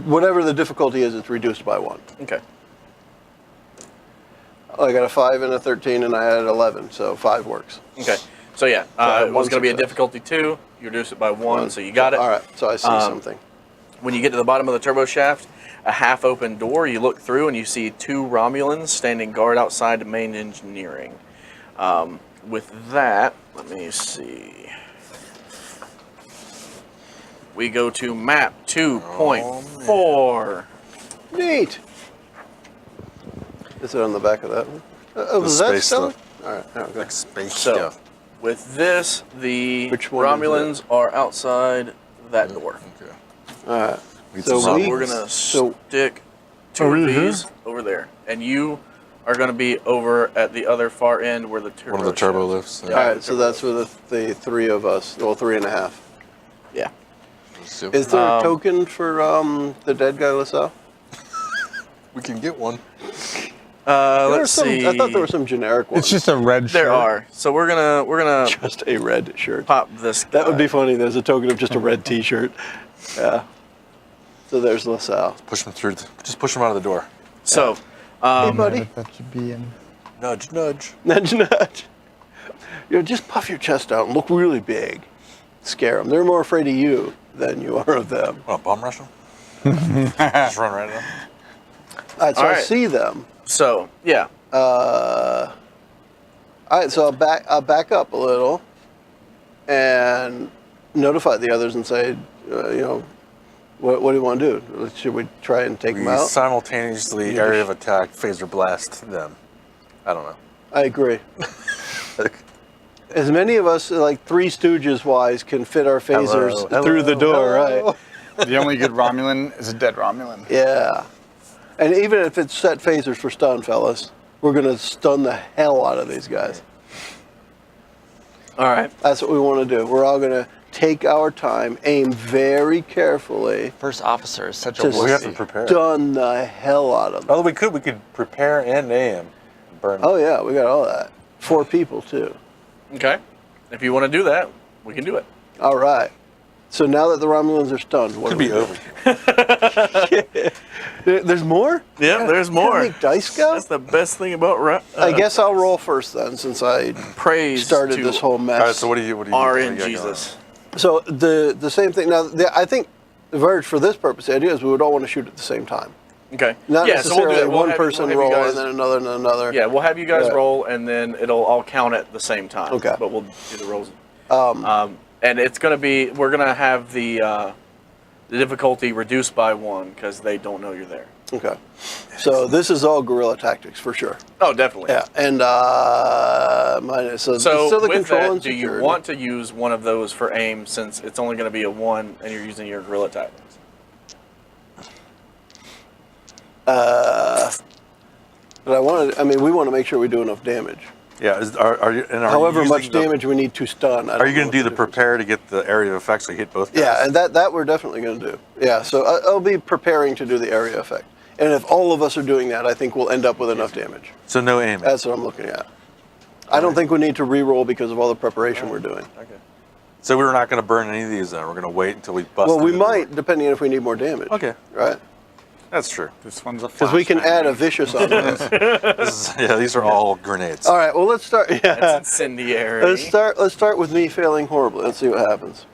B: whatever the difficulty is, it's reduced by 1.
D: Okay.
B: I got a 5 and a 13, and I had 11, so 5 works.
D: Okay. So yeah, it was going to be a difficulty 2. You reduce it by 1, so you got it.
B: All right. So I see something.
D: When you get to the bottom of the turbo shaft, a half-open door, you look through and you see 2 Romulans standing guard outside main engineering. With that, let me see. We go to map 2.4.
B: Neat. Is it on the back of that one? Was that Stella? All right. Okay.
E: Like space
D: So,
E: stuff.
D: with this, the
B: Which one
D: Romulans are outside that door.
E: Okay.
B: All right.
E: So
D: We're going to stick 2 of these over there. And you are going to be over at the other far end where the turbo
E: One of the turbo
D: shaft.
E: lifts.
B: All right. So that's where the 3 of us, well, 3.5.
D: Yeah.
B: Is there a token for the dead guy, LaSalle?
E: We can get one.
D: Let's see.
B: I thought there were some generic ones.
C: It's just a red shirt.
D: There are. So we're gonna
B: Just a red shirt.
D: pop this.
B: That would
D: guy.
B: be funny. There's a token of just a red T-shirt. Yeah. So there's LaSalle.
E: Push him through. Just push him out of the door.
D: So,
B: Hey, buddy.
C: That should be in.
E: Nudge, nudge.
B: Nudge, nudge. Just puff your chest out and look really big. Scare them. They're more afraid of you than you are of them.
E: Oh, bomb rush him? Just run right at him.
B: All right, so
D: All
B: I
D: right.
B: see them.
D: so yeah.
B: All right, so I'll back up a little and notify the others and say, what do you want to do? Should we try and take them
E: We
B: out?
E: simultaneously area of attack, phaser blast them. I don't know.
B: I agree. As many of us, like Three Stooges wise, can fit our phasers
E: Hello,
B: through the door,
E: hello.
B: right?
C: The only good Romulan is a dead Romulan.
B: Yeah. And even if it's set phasers for stun, fellas, we're going to stun the hell out of these guys.
D: All right.
B: That's what we want to do. We're all going to take our time, aim very carefully,
F: First officer is such a
B: Just-
E: We have to
F: wussy.
E: prepare.
B: stun the hell out of them.
E: Although we could prepare and aim. And burn.
B: Oh, yeah, we got all that. 4 people, too.
D: Okay. If you want to do that, we can do it.
B: All right. So now that the Romulans are stunned, what
E: Could
B: do
E: be
B: we do?
E: over.
B: There's more?
D: Yeah, there's
B: Can I
D: more.
B: make dice go?
D: That's the best thing about
B: I guess I'll roll first then, since I
D: praise
B: started
D: to
B: this whole mess.
E: All right, so what do you what do you
D: RN
E: what do you got
D: Jesus.
B: So the same thing. Now, I think the Verge, for this purpose, the idea is we would all want to shoot at the same time.
D: Okay.
B: Not
D: yeah, so we'll
B: necessarily
D: do that. We'll
B: one
D: have-
B: person
D: we'll have you
B: roll
D: guys-
B: and then another and another.
D: Yeah, we'll have you guys
B: Yeah.
D: roll, and then it'll all count at the same time.
B: Okay.
D: But we'll do the rolls. And it's gonna be we're gonna have the difficulty reduced by 1 because they don't know you're there.
B: Okay. So this is all guerrilla tactics for sure.
D: Oh, definitely.
B: Yeah. And mine is so
D: So
B: still the
D: with
B: control
D: that,
B: and
D: do you
B: security.
D: want to use one of those for aim since it's only going to be a 1 and you're using your guerrilla tactics?
B: But we want to make sure we do enough damage.
E: Yeah, are you? And are
B: However
E: you
B: much
E: using the-
B: damage we need to stun.
E: Are you going to do the prepare to get the area of effect so you hit both guys?
B: Yeah, and that we're definitely going to do. Yeah, so I'll be preparing to do the area effect. And if all of us are doing that, I think we'll end up with enough damage.
E: So no aim.
B: That's what I'm looking at. I don't think we need to re-roll because of all the preparation we're doing.
D: Okay.
E: So we're not going to burn any of these then. We're going to wait until we bust.
B: Well, we
E: through the door.
B: might, depending on if we need more damage.
E: Okay.
B: Right?
E: That's true.
C: This one's a
B: Because we can add a vicious on this.
E: Yeah, these are all grenades.
B: All right, well, let's start.
D: It's
B: Yeah.
D: incendiary.
B: Let's start with me failing horribly. Let's see what happens.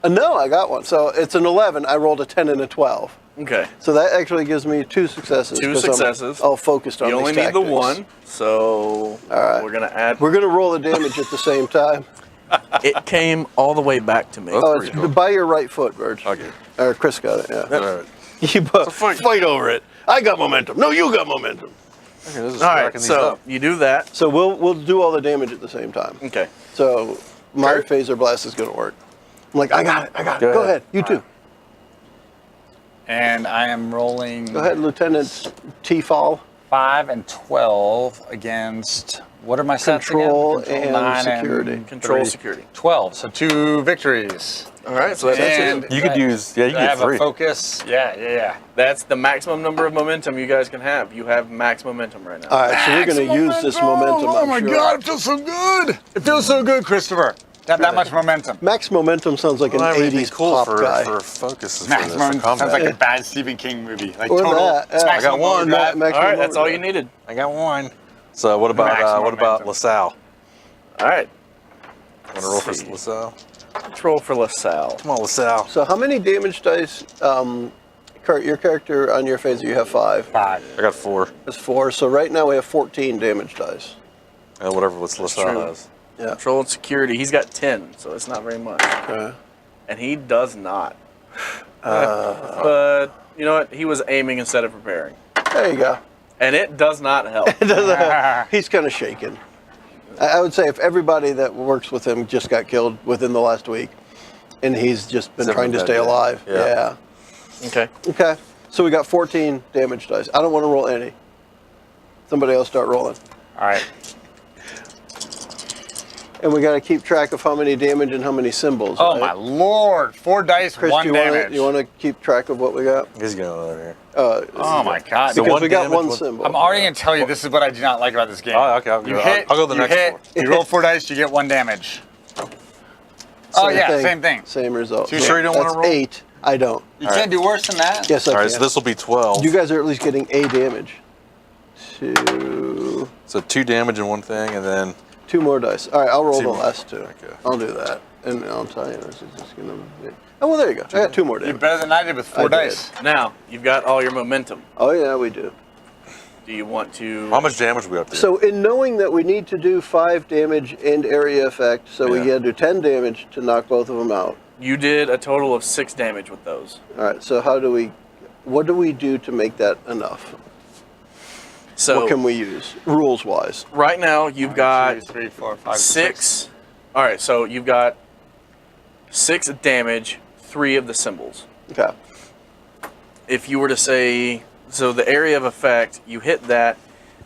B: No, I got one. So it's an 11. I rolled a 10 and a 12.
D: Okay.
B: So that actually gives me 2 successes.
D: 2
B: 'cause
D: successes.
B: I'm all focused on
D: You only
B: these
D: need the
B: tactics.
D: 1, so
B: right.
D: we're going to add.
B: We're going to roll the damage at the same time.
D: It came all the way back to me.
E: That's
B: Oh,
E: pretty
B: it's
E: cool.
B: by your right foot, Verge.
E: Okay.
B: Or Chris got it, yeah.
E: All right.
B: You fight over it. I got momentum. No, you got momentum.
E: Okay, this is
D: All right,
E: cracking these
D: so
E: up.
D: you do that.
B: So we'll do all the damage at the same time.
D: Okay.
B: So my
D: Kurt?
B: phaser blast is going to work. I'm like, I got it.
E: Go
B: Go
E: ahead.
B: ahead. You too.
C: And I am rolling
B: Go ahead, Lieutenant T-Fall.
C: 5 and 12 against, what are my stats
B: Control
C: again?
B: and
C: 9
B: security.
D: Control
C: 3.
D: security.
C: 12, so 2 victories.
D: All right, so that's
C: And
D: it.
E: You could use, yeah, you
C: do I
E: can
C: have
E: get 3.
C: a focus. Yeah.
D: That's the maximum number of momentum you guys can have. You have max momentum right now.
B: All right, so we're going to use this momentum.
C: Oh
B: I'm
C: my
B: sure.
C: God, it feels so good. It feels so good, Christopher. To have that much momentum.
B: Max momentum sounds like an
E: Well, I mean, it'd be
B: 80s
E: cool
B: pop
E: for
B: guy.
E: focuses for
C: Max
E: this, for
C: momentum sounds
E: combat.
C: like a bad Stephen King movie. Like
B: Or
C: total.
B: that, yeah.
C: Maximum
E: I got one.
C: overdrive.
B: Max
D: All right, that's
B: momentum.
D: all you needed.
E: I got 1. So what about
C: Maximum momentum.
E: LaSalle?
D: All right.
E: Want to roll for
D: Let's see.
E: LaSalle?
D: Control for LaSalle.
E: Come on, LaSalle.
B: So how many damage dice, Kurt, your character on your phaser, you have 5.
C: 5.
E: I got 4.
B: That's 4. So right now we have 14 damage dice.
E: Whatever what's LaSalle
D: true.
E: has.
B: Yeah.
D: Control and security. He's got 10, so it's not very much.
B: Okay.
D: And he does not. But you know what? He was aiming instead of preparing.
B: There you go.
D: And it does not help.
B: He's kind of shaken. I would say if everybody that works with him just got killed within the last week, and he's just been
E: Except
B: trying to
E: for
B: stay
E: that,
B: alive.
E: yeah.
D: Okay.
B: Okay. So we got 14 damage dice. I don't want to roll any. Somebody else start rolling.
C: All right.
B: And we got to keep track of how many damage and how many symbols.
C: Oh
B: right?
C: my Lord! 4 dice,
B: Chris,
C: 1
B: do
C: damage.
B: you want to keep track of what we got?
E: He's going over here.
C: Oh my God!
E: So
B: Because
E: one
B: we got
E: damage,
B: one
E: one-
B: symbol.
C: I'm already gonna tell you this is what I do not like about this game.
E: Oh, okay, I'll
C: You
E: go-
C: hit,
E: I'll go the
C: you
E: next
C: hit,
E: 4.
C: You roll 4 dice, you get 1 damage. Oh yeah, same thing.
B: Same result.
C: You sure
E: you don't wanna
B: That's
E: roll?
B: 8. I don't.
C: You can't do worse than that.
B: Yes, I
E: All right,
B: can.
E: so this will be 12.
B: You guys are at least getting a damage. 2.
E: So 2 damage in one thing, and then
B: 2 more dice. All right, I'll roll
E: 2
B: the
E: more.
B: last 2.
E: Okay.
B: I'll do that. And I'll tell you, this is just going to be... Oh, well, there you go. I got 2 more
C: You're
B: damage.
C: better than I did with 4
B: I did.
C: dice.
D: Now, you've got all your momentum.
B: Oh, yeah, we do.
D: Do you want to...
E: how much damage are we up to?
B: So in knowing that we need to do 5 damage and area effect, so we
E: Yeah.
B: got to do 10 damage to knock both of them out.
D: You did a total of 6 damage with those.
B: All right, so what do we do to make that enough?
D: So
B: What can we use, rules-wise?
D: right now, you've got
C: 1, 2, 3, 4, 5,
D: 6. All right, so you've got 6 damage, 3 of the symbols.
B: Okay.
D: If you were to say, so the area of effect, you hit that,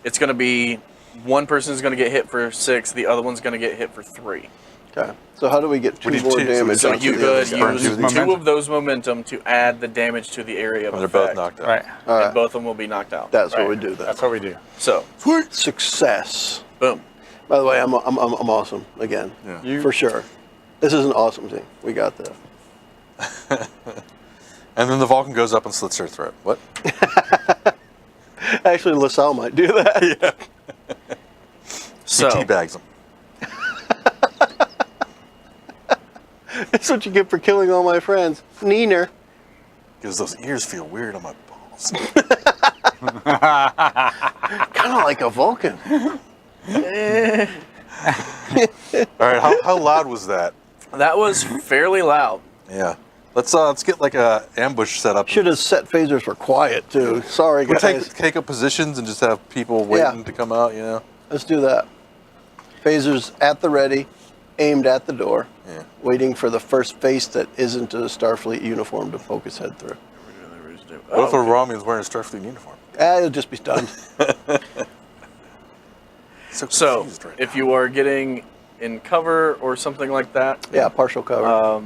D: it's going to be one person's going to get hit for 6, the other one's going to get hit for 3.
B: Okay. So how do we get 2
E: We need
B: more
E: 2, so
B: damage?
D: So
B: onto
D: you
B: the
D: could
B: other guy?
D: use
E: Use
D: 2
C: momentum.
D: of those momentum to add the damage to the area of
E: When they're
D: effect.
E: both knocked out.
C: Right.
B: All
D: And
B: right.
D: both of them will be knocked out.
B: That's
C: Right.
B: what we do then.
C: That's what we do.
D: So,
B: Success.
D: boom.
B: By the way, I'm awesome again.
E: Yeah.
B: For sure. This is an awesome team. We got this.
E: And then the Vulcan goes up and slits her throat. What?
B: Actually, LaSalle might do that.
E: He
D: So,
E: teabags him.
B: That's what you get for killing all my friends. Neener.
E: Because those ears feel weird on my balls.
B: Kind of like a Vulcan.
E: All right, how loud was that?
D: that was fairly loud.
E: Yeah. Let's get like a ambush set up.
B: Should have set phasers for quiet, too. Sorry,
E: We'll
B: guys.
E: take up positions and just have people waiting to come out, you know?
B: Let's do that. Phasers at the ready, aimed at the door,
E: Yeah.
B: waiting for the first face that isn't a Starfleet uniform to poke his head through.
E: What if a Romulan's wearing a Starfleet uniform?
B: He'll just be stunned.
D: So,
E: confused right
D: if you are getting in cover or something like that,
B: Yeah, partial cover.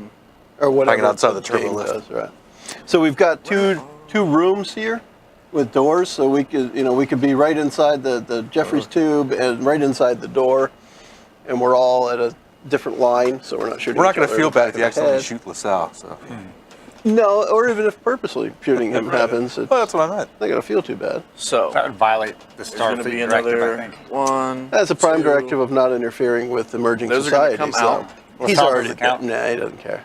B: Or whatever.
E: Hanging outside the turbo
B: game
E: lift.
B: does, right. So we've got two rooms here with doors, so we could be right inside the Jeffries tube and right inside the door, and we're all at a different line, so we're not shooting.
E: We're not
B: each
E: going to
B: other
E: feel
B: in the
E: bad
B: back
E: if you
B: of the
E: accidentally
B: head.
E: shoot LaSalle. So.
B: No, or even if purposely shooting him happens, it's
E: Well, that's what I meant.
B: not going to feel too bad.
D: so
C: That would violate the
D: there's going to
C: Starfleet
D: be
C: directive, I
D: another
C: think.
D: 1.
B: That's a prime
D: 2.
B: directive of not interfering with emerging
D: Those are gonna
B: society.
D: come
B: so
D: out.
B: he's
C: Tom
B: already
C: doesn't count.
B: Nah, he doesn't care.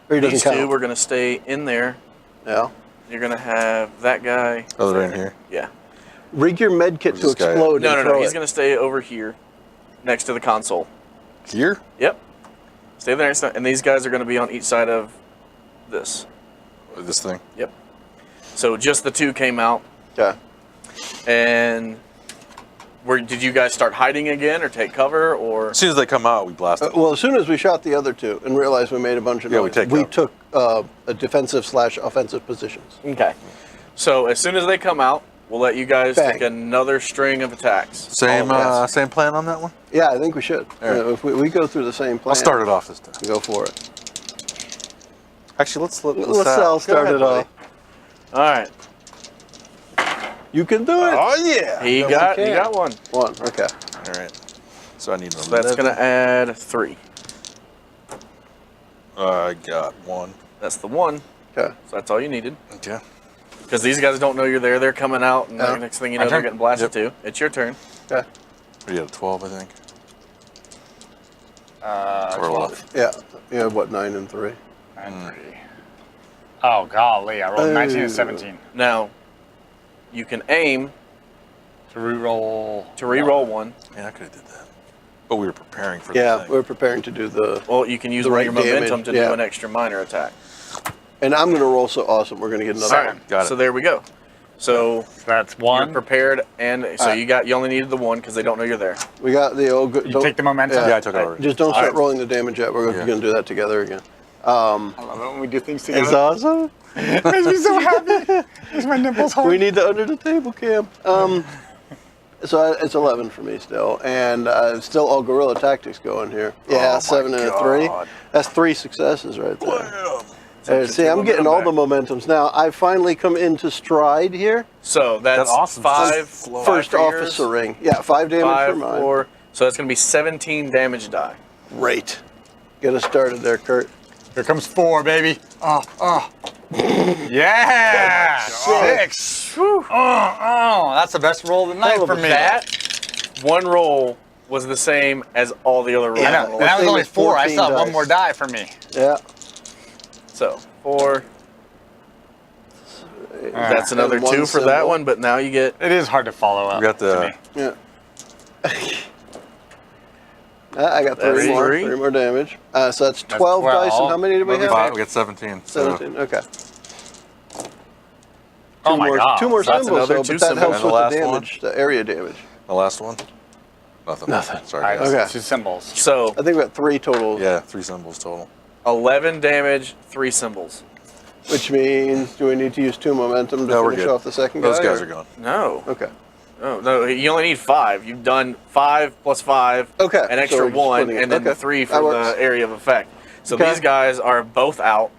B: Or he
D: These
B: doesn't
D: two,
B: count.
D: we're going to stay in there.
B: Yeah.
D: You're going to have that guy.
E: Oh, they're in here.
D: Yeah.
B: Rig your med kit
E: Where's
B: to
E: this guy at?
B: explode.
D: No,
B: and
D: no, no.
B: throw
D: He's
B: it.
D: going to stay over here next to the console.
E: Here?
D: Yep. Stay there next to, and these guys are going to be on each side of this.
E: This thing.
D: Yep. So just the two came out,
B: Okay.
D: and Did you guys start hiding again, or take cover, or?
E: As soon as they come out, we blast them.
B: Well, as soon as we shot the other two and realized we made a bunch of noise, we took a defensive/offensive positions.
D: Okay. So as soon as they come out, we'll let you guys take another string of attacks.
E: Same plan on that one?
B: Yeah, I think we should.
E: Right.
B: If we go through the same plan.
E: I'll start it off this time.
B: Go for it.
E: Actually, let's
B: Sal start it off.
D: All right.
B: You can do it.
E: Oh yeah.
D: He got one.
B: One. Okay.
E: All right. So I need
D: So that's gonna add 3.
E: I got 1.
D: That's the 1.
B: Okay.
D: So that's all you needed.
E: Okay.
D: Because these guys don't know you're there. They're coming out, and the next thing you know, they're getting blasted too. It's your turn.
B: Okay.
E: You had a 12, I think.
C: 12.
B: Yeah. You have what? 9 and 3.
C: 9 and 3. Oh golly! I rolled 19 and 17.
D: Now, you can aim
C: to re-roll.
D: one.
E: Yeah, I could have did that. But we were preparing for
B: Yeah,
E: the thing.
B: we're preparing to do the.
D: Well, you can use
B: the
D: one
B: right
D: of your momentum
B: damage,
D: to do an extra minor attack.
B: And I'm going to roll so awesome. We're going to get another one.
E: Got it.
D: So there we go. So
C: that's
D: you're
C: 1.
D: prepared, and so you only needed the 1 because they don't know you're there.
B: We got the old.
C: You take the momentum.
E: Yeah, I took it already.
B: Just don't start rolling the damage yet. We're going to do that together again.
C: I love it when we do things together.
B: It's awesome.
C: It makes me so happy. Makes my nipples hard.
B: We need the under the table cam. So it's 11 for me still, and still all guerrilla tactics going here. Yeah, 7 and a 3. That's 3 successes right there. See, I'm getting all the momentums now. I finally come into stride here.
D: So that's
E: awesome.
D: 5.
B: First officer ring. Yeah, 5 damage
D: 5,
B: for mine.
D: 4. So that's going to be 17 damage die.
B: Great. Get us started there, Kurt.
C: Here comes 4, baby. Oh. Yeah! 6. That's the best roll of the night for me.
D: That one roll was the same as all the other rolls.
C: I know. And that was only 4. I still have 1 more die for me.
B: Yeah.
D: So 4. That's another 2 for that one, but now you get.
C: It is hard to follow up.
E: We got the.
B: Yeah. I got 3 more. 3 more damage. So that's 12 dice, and how many did we have?
E: 5. We got 17.
B: 17. Okay.
C: Oh my God.
B: 2 more
D: So that's
B: symbols,
D: another
B: though,
D: 2
B: but that helps
E: symbols.
B: with the
E: And the last
B: damage, the area damage.
E: The last one? Nothing. Sorry,
C: All right,
E: guys.
B: Okay.
C: 2 symbols.
D: So
B: I think we got 3 total,
E: Yeah, 3 symbols total.
D: 11 damage, 3 symbols.
B: which means do we need to use 2 momentum to
E: No, we're
B: finish
E: good.
B: off the second
E: Those
B: guy?
E: guys
B: or-
E: are gone.
D: No.
B: Okay.
D: No, you only need 5. You've done 5 plus 5,
B: Okay,
D: an
B: so
D: extra
B: we're just
D: 1,
B: splitting it.
D: and then
B: Okay,
D: 3
B: that
D: for
B: works.
D: the area of effect. So
B: Okay.
D: these guys are both out.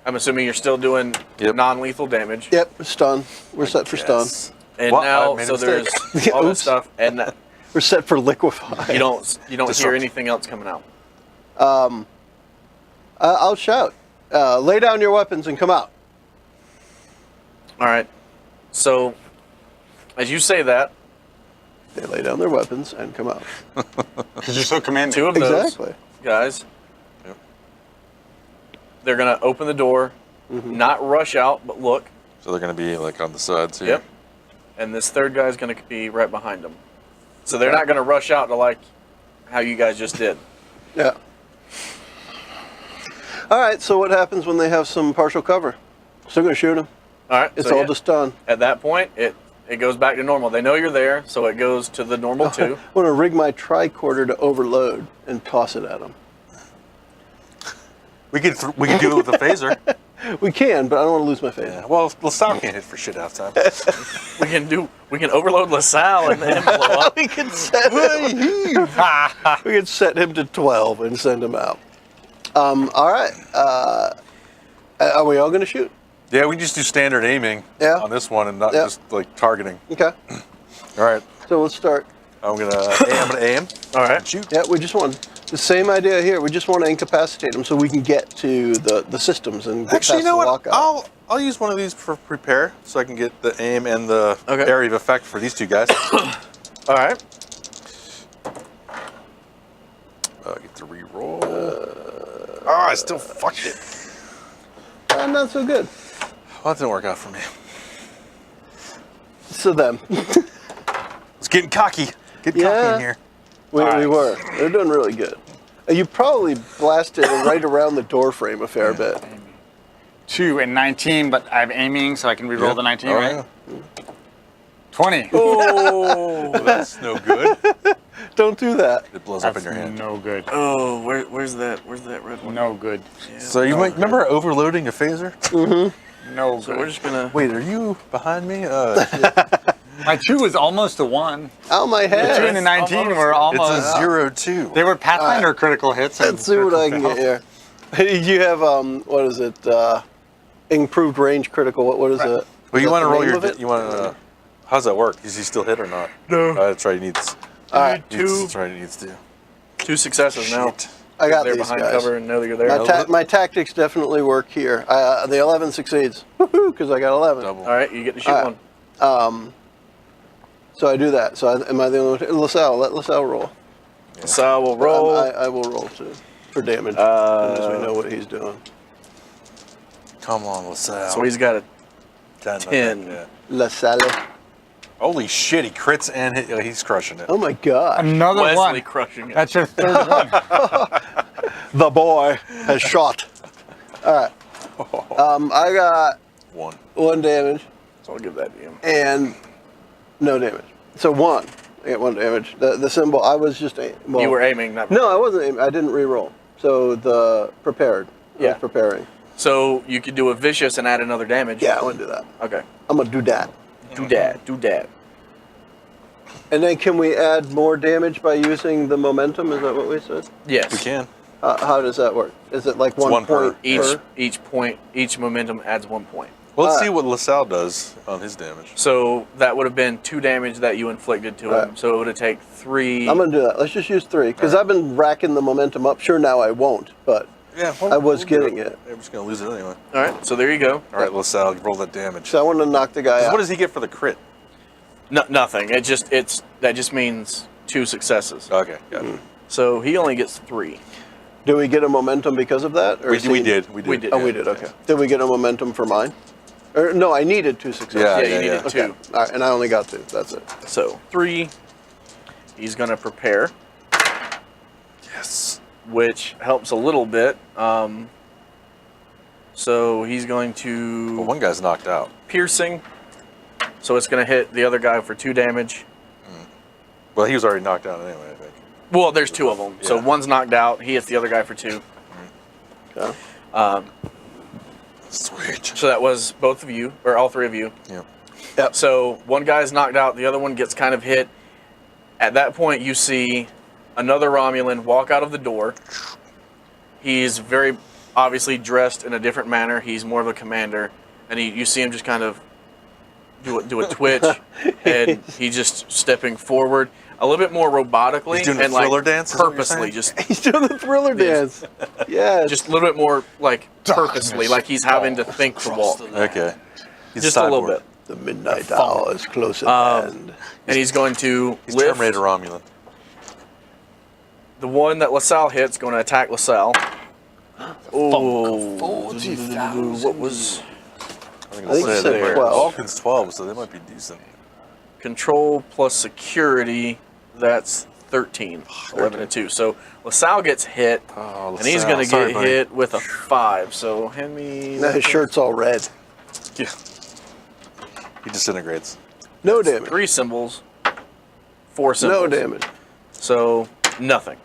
D: I'm assuming you're still doing
E: Yep.
D: non-lethal damage.
B: Yep, stun. We're set for stun.
D: And
E: What? I
D: now,
E: made a
D: so there's
E: mistake.
D: all that
B: Oops.
D: stuff, and
B: We're set for liquefy.
D: you don't hear
E: Disrupt.
D: anything else coming out.
B: I'll shout. Lay down your weapons and come out.
D: All right. So, as you say that,
B: They lay down their weapons and come out.
C: Because you're so commanding.
D: 2 of those
B: Exactly.
D: guys,
E: Yep.
D: they're gonna open the door, not rush out, but look.
E: So they're going to be like on the sides here.
D: Yep. And this third guy's gonna be right behind them. So they're not gonna rush out to like how you guys just did.
B: Yeah. All right, so what happens when they have some partial cover? Still going to shoot them.
D: All right.
B: It's
D: so
B: all
D: yeah,
B: just stun.
D: at that point, it goes back to normal. They know you're there, so it goes to the normal 2.
B: I want to rig my tricorder to overload and toss it at them.
E: We could do it with a phaser.
B: We can, but I don't want to lose my face.
E: Yeah. Well, LaSalle can't hit for shit half time.
D: We can overload LaSalle and then blow up.
B: we can set him to 12 and send him out. All right. Are we all going to shoot?
E: Yeah, we can just do standard aiming on this one and not just like targeting.
B: Okay.
E: All right.
B: So let's start.
E: I'm gonna aim.
D: All right.
E: Shoot.
B: Yeah, we just want the same idea here. We just want to incapacitate them so we can get to the systems and get
E: Actually,
B: past
E: you know
B: the
E: what?
B: lockout.
E: I'll use one of these for prepare so I can get the aim and the
D: Okay.
E: area of effect for these 2 guys.
D: All right.
E: I get to re-roll. I still fucked it.
B: Not so good.
E: Well, that didn't work out for me.
B: So them.
E: It's getting cocky. Getting cocky in here.
B: We
D: right.
B: were. They're doing really good. You probably blasted right around the door frame a fair bit.
C: 2 and 19, but I have aiming, so I can re-roll the 19, right?
E: Yeah.
C: 20.
D: Oh,
E: That's no good.
B: Don't do that.
E: It blows up
C: That's
E: in your hand.
C: no good.
D: oh, where's that red one?
C: No good.
D: Yeah.
E: So you might remember overloading a phaser?
C: No
D: So
C: good.
D: we're just gonna.
E: Wait, are you behind me?
C: My 2 was almost a 1.
B: Out my
C: The 2
B: head.
C: and the 19 were
E: It's
C: almost.
E: a 0-2.
C: They were Pathfinder critical hits. and
B: Let's see what I can
C: critical
B: get
C: fails.
B: here. You have what is it? Improved range critical. What is it?
E: Well,
B: Is
E: you
B: that
E: want to
B: the
E: roll
B: name
E: your.
B: of it?
E: You want to. How's that work? Is he still hit or not?
D: No.
E: That's right. He needs.
B: All right,
E: That's right. He needs to.
D: 2 successes now.
E: Shit.
B: I got
D: They're
B: these
D: behind
B: guys.
D: cover and know that you're there.
B: My tactics definitely work here. The 11 succeeds. Woohoo! Because I got 11.
E: Double.
D: All right, you get to shoot
B: All right.
D: one.
B: So I do that. So am I the only one? LaSalle, let LaSalle roll.
D: So we'll roll.
B: I will roll too for damage. As we know what he's doing.
E: Come on, LaSalle.
D: So he's got a
E: 10. I
D: 10.
E: think, yeah.
B: LaSalle.
E: Holy shit! He crits and hit. Oh, he's crushing it.
B: Oh my God.
C: Another
D: Wesley
C: 1.
D: crushing it.
C: That's your 3rd one.
B: The boy has shot. All right. I got 1 damage
D: So I'll give that to him.
B: and no damage. So 1. I get 1 damage. The symbol. I was just well,
D: You were aiming, not.
B: No, I wasn't aiming. I didn't re-roll. So the prepared. I
D: Yeah.
B: was preparing.
D: So you could do a vicious and add another damage.
B: Yeah, I want to do that.
D: Okay.
B: I'm gonna do that.
D: Do that. Do that.
B: And then can we add more damage by using the momentum? Is that what we said?
D: Yes.
E: We can.
B: How does that work? Is it like one
E: one per.
B: point
D: Each momentum adds 1 point.
E: Well, let's
B: Alright.
E: see what LaSalle does on his damage.
D: So that would have been 2 damage that you inflicted to him.
B: Right.
D: So it would have taken 3.
B: I'm gonna do that. Let's just use 3 because I've been racking the momentum up. Sure, now I won't, but
E: Yeah,
B: I was getting it.
E: I'm just gonna lose it anyway.
D: All right. So there you go.
E: All right, LaSalle, roll that damage.
B: So I want to knock the guy out.
E: What does he get for the crit?
D: No, nothing. That just means 2 successes.
E: Okay, got it.
D: So he only gets 3.
B: Do we get a momentum because of that? Or
E: We
B: is
E: did.
B: he-
D: We did.
B: Oh, we did. Okay. Did we get a momentum for mine? Or no, I needed 2 successes.
E: Yeah,
D: Yeah, you needed
B: Okay.
D: 2.
B: All right, and I only got 2. That's it.
D: So 3. He's gonna prepare,
E: Yes.
D: which helps a little bit. So he's going to
E: Well, one guy's knocked out.
D: piercing. So it's gonna hit the other guy for 2 damage.
E: Well, he was already knocked out anyway, I think.
D: Well, there's 2 of them. So
E: Yeah.
D: one's knocked out. He hits the other guy for 2.
B: Okay.
E: Sweet.
D: So that was both of you, or all 3 of you.
E: Yeah.
B: Yep.
D: So one guy's knocked out, the other one gets kind of hit. At that point, you see another Romulan walk out of the door. He's very obviously dressed in a different manner. He's more of a commander, and you see him just kind of do a twitch, and he's just stepping forward a little bit more robotically
E: He's doing a
D: and like
E: thriller dance, is what you're
D: purposely,
E: saying?
D: just
B: He's doing the thriller dance. Yes.
D: just a little bit more like purposely, like he's having to think to walk.
E: Okay. He's
D: Just a little
E: cyborg.
D: bit.
B: the midnight hour is close at hand.
D: And he's going to
E: He's
D: lift.
E: Terminator Romulan.
D: The one that LaSalle hits going to attack LaSalle. Oh,
B: 40,000.
D: what was
E: I
B: I think
E: it's
B: he said
E: there.
B: 12.
E: Vulcan's 12, so they might be decent.
D: control plus security? That's 13. 11 and 2. So LaSalle gets hit,
E: Oh,
D: and he's
E: LaSalle.
D: going to
E: Sorry,
D: get
E: buddy.
D: hit with a 5. So hand me.
B: Now his shirt's all red.
E: Yeah. He disintegrates.
B: No damage.
D: 3 symbols. 4 symbols.
B: No damage.
D: So nothing.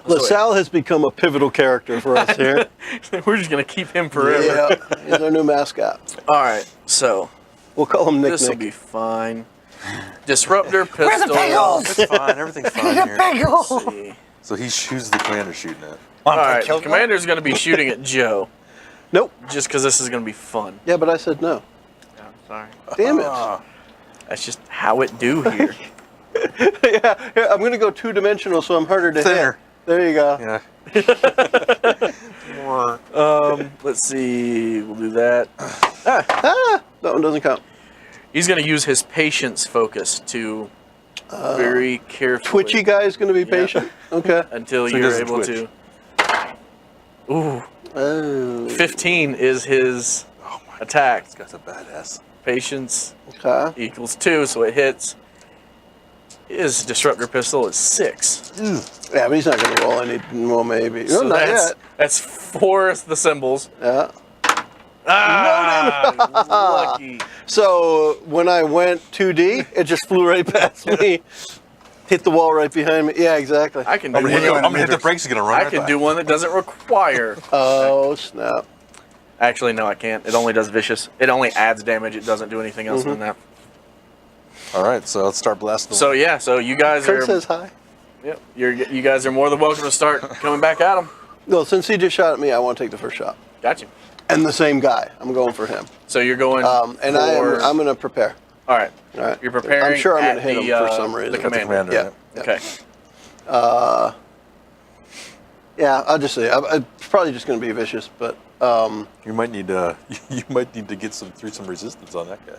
B: LaSalle has become a pivotal character for us here.
D: We're just going to keep him forever.
B: Yeah, he's our new mascot.
D: All right. So
B: We'll call him Nick
D: this will
B: Nick.
D: be fine. Disruptor pistol.
E: It's fine. Everything's fine here.
D: Let's see.
E: So who's the commander shooting at?
D: All right. The commander's going to be shooting at Joe,
B: Nope.
D: just because this is going to be fun.
B: Yeah, but I said no.
D: Yeah, sorry.
B: Damn it.
E: Ah,
D: That's just how it do here.
B: Yeah, here, I'm going to go 2-dimensional, so I'm harder to
E: Thinner.
B: hit. There you go.
E: yeah.
D: Let's see. We'll do that.
B: Ah, that one doesn't count.
D: He's going to use his patience focus to very carefully.
B: Twitchy guy's going to be patient. Okay.
D: Until
E: So he
D: you're
E: doesn't
D: able
E: twitch.
D: to. Ooh.
B: Oh.
D: 15 is his attack.
E: This guy's a badass.
D: Patience
B: Okay.
D: equals 2, so it hits. His disruptor pistol is 6.
B: Yeah, but he's not going to roll any. Well, maybe.
D: So
B: no, not
D: that's
B: yet.
D: that's 4 the symbols.
B: Yeah.
D: Lucky.
B: So when I went 2D, it just flew right past me, hit the wall right behind me. Yeah, exactly.
D: I can do
E: I'm
D: one.
E: gonna hit the brakes. It's gonna run.
D: I
E: right
D: can
E: by.
D: do one that doesn't require.
B: Oh snap!
D: Actually, no, I can't. It only does vicious. It only adds damage. It doesn't do anything else than that.
E: All right, so let's start blasting.
D: So yeah, so you guys
B: Kurt
D: are.
B: says hi.
D: Yep, you guys are more than welcome to start coming back at him.
B: No, since he just shot at me, I want to take the first shot.
D: Gotcha.
B: And the same guy. I'm going for him.
D: So you're going.
B: And I'm going to prepare.
D: All right.
B: All right.
D: You're preparing.
B: I'm sure I'm
D: at
B: going to hit him
D: the,
B: for some reason.
D: The commander.
B: Yeah.
D: Okay.
B: Yeah, I'll just say it's probably just going to be vicious, but
E: You might need to get through some resistance on that guy.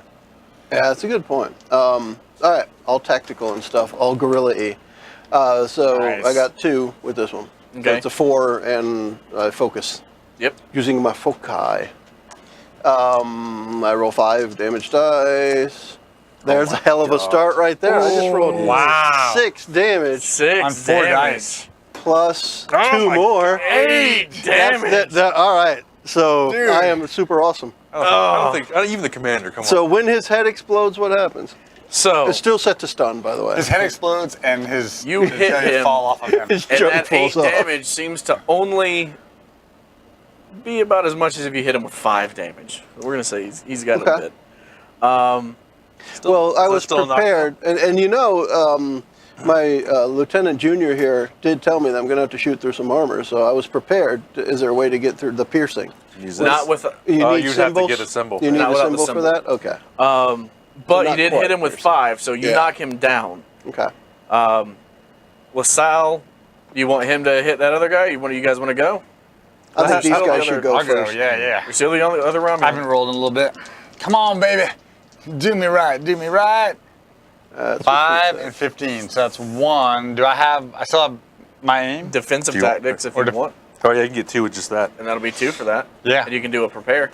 B: yeah, that's a good point. All right, all tactical and stuff, all guerrilla-y. So
D: Nice.
B: I got 2 with this one. So
D: Okay.
B: it's a 4 and focus.
D: Yep.
B: Using my foci. I roll 5 damage dice. There's a hell of a start right there. I just rolled
C: Wow.
B: 6 damage
D: 6
C: On 4
D: damage.
C: dice.
B: plus
D: Oh
B: 2
D: my
B: more.
D: 8 damage.
B: All right. So
D: Dude.
B: I am super awesome.
E: I don't think even the commander. Come
B: So
E: on.
B: when his head explodes, what happens?
D: So
B: It's still set to stun, by the way.
C: His head explodes and his
D: You hit
C: his
D: him.
C: fall off of him.
B: His
D: and
B: junk
D: that 8
B: falls off.
D: damage seems to only be about as much as if you hit him with 5 damage. We're gonna say he's got a
B: Okay.
D: bit.
B: Well, I was
E: still not
B: prepared, and you know, my Lieutenant Junior here did tell me that I'm going to have to shoot through some armor, so I was prepared. Is there a way to get through the piercing?
E: Use this.
D: Not with.
B: You need
E: you'd have to
B: symbols?
E: get a symbol.
B: You need
D: Not
B: a
D: without the
B: symbol for
D: symbol.
B: that? Okay.
D: But you
B: not
D: did
B: quite
D: hit him with
B: piercing.
D: 5, so you
B: Yeah.
D: knock him down.
B: Okay.
D: LaSalle, you want him to hit that other guy? You guys want to go?
B: I think these
D: I don't
B: guys
D: know
B: should
D: their-
B: go
C: I'll go.
B: first.
C: Yeah, yeah.
D: You're still the only other round.
C: I haven't rolled in a little bit. Come on, baby. Do me right. Do me right.
B: That's what
C: 5
B: she
C: and
B: said.
C: 15. So that's 1. I still have my aim?
D: Defensive
E: Do you-
D: tactics if
C: or
D: you
C: def-
D: want,
E: Oh yeah, you can get 2 with just that.
D: and that'll be 2 for that.
C: Yeah.
D: And you can do a prepare.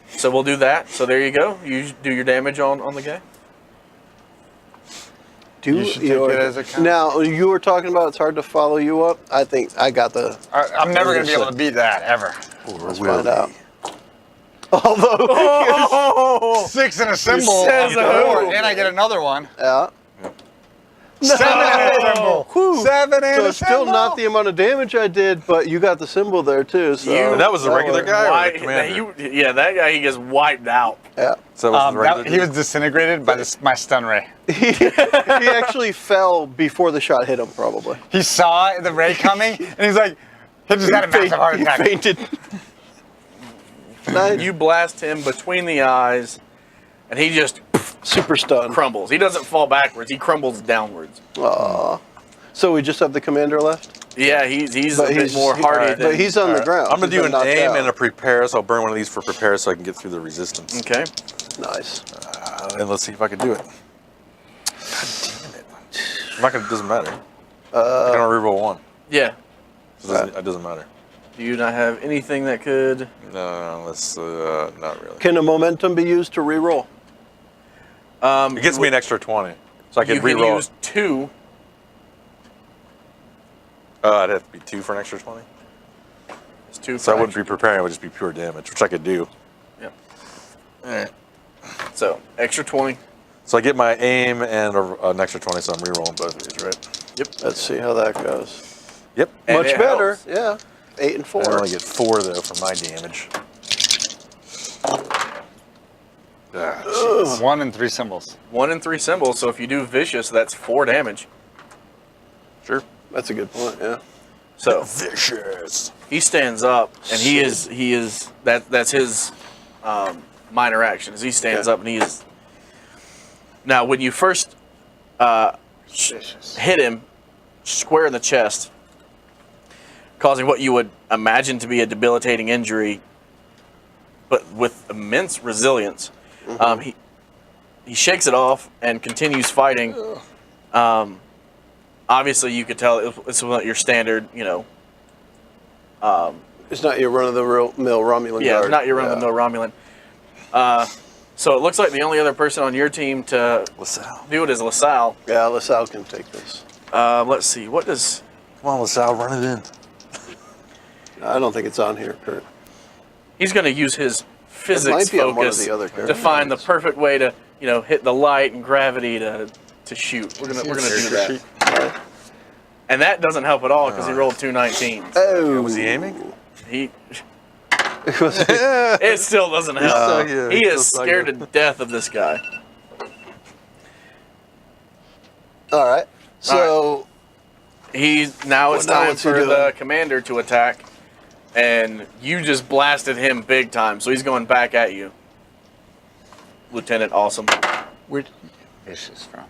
D: So we'll do that. So there you go. You do your damage on the guy.
B: Do
C: You should take
B: your-
C: it as a count.
B: Now, you were talking about it's hard to follow you up. I think I got the.
C: I'm never going to be able to beat that, ever.
B: Let's find out. Although,
C: 6 and a symbol.
D: says
C: on
D: a
C: 4,
D: who?
C: and I get another one.
B: yeah.
C: 7 and a symbol.
B: Whew.
C: 7 and
B: So
C: a
B: it's still
C: symbol.
B: not the amount of damage I did, but you got the symbol there too. So
E: And that was the regular
B: worked.
E: guy or
D: Why-
E: the commander?
D: yeah, that guy he gets wiped out.
B: Yeah.
E: So that was the regular
C: He was
E: dude?
C: disintegrated by my stun ray.
B: He actually fell before the shot hit him, probably.
C: He saw the ray coming, and he's like, he just had a massive heart
B: He
C: attack.
B: fainted. Nice.
D: You blast him between the eyes, and he just
B: Super stunned.
D: crumbles. He doesn't fall backwards. He crumbles downwards.
B: Aw. So we just have the commander left?
D: Yeah, he's
B: But
D: a bit more hardy
B: but
D: than.
B: he's on the ground.
E: I'm gonna
B: He's
E: do
B: been
E: an
B: knocked
E: aim
B: out.
E: and a prepare, so I'll burn one of these for prepare so I can get through the resistance.
D: Okay.
B: Nice.
E: And let's see if I can do it. God damn it! I'm not gonna. It doesn't matter. I can only reroll 1.
D: Yeah.
E: So it doesn't matter.
D: Do you not have anything that could?
E: No, let's not really.
B: Can a momentum be used to reroll?
E: It gets me an extra 20, so I can
D: You can
E: reroll.
D: use 2.
E: It'd have to be 2 for an extra 20.
D: It's 2.
E: So I wouldn't be preparing; it would just be pure damage, which I could do.
D: Yep.
E: All right.
D: So extra 20.
E: So I get my aim and an extra 20, so I'm rerolling both of these, right?
D: Yep.
B: Let's see how that goes.
E: Yep.
D: And
B: Much
D: it
B: better.
D: helps.
B: Yeah. 8 and 4.
E: I only get 4 though for my damage.
C: 1 and 3 symbols.
D: 1 and 3 symbols. So if you do vicious, that's 4 damage.
E: Sure.
B: That's a good point, yeah.
D: So
E: Vicious.
D: he stands up, and that's his minor action. Is he stands
B: Okay.
D: up and he is. Now, when you first hit him square in the chest, causing what you would imagine to be a debilitating injury, but with immense resilience, he shakes it off and continues fighting. Obviously, you could tell it's not your standard,
B: It's not your run-of-the-mill Romulan
D: yeah,
B: guard.
D: it's not your run-of-the-mill Romulan. So it looks like the only other person on your team to
E: LaSalle.
D: do it is LaSalle.
B: Yeah, LaSalle can take this.
D: Let's see, what does...
E: Come on, LaSalle, run it in.
B: I don't think it's on here, Kurt.
D: He's going to use his physics
B: might be on one of
D: focus
B: the other
D: to
B: characters.
D: find the perfect way to, hit the light and gravity to shoot. We're gonna do that. And that doesn't help at all because he rolled 2 19s.
B: Oh,
E: Was he aiming?
D: He
B: It was-
D: it still doesn't help.
E: yeah,
D: He
E: it's
D: is
E: still
D: scared to
E: sucking.
D: death of this guy.
B: All right. So
D: Now it's
B: Well, now
D: time
B: what's he
D: for
B: doing?
D: the commander to attack, and you just blasted him big time, so he's going back at you, Lieutenant Awesome.
C: Where did Vicious from?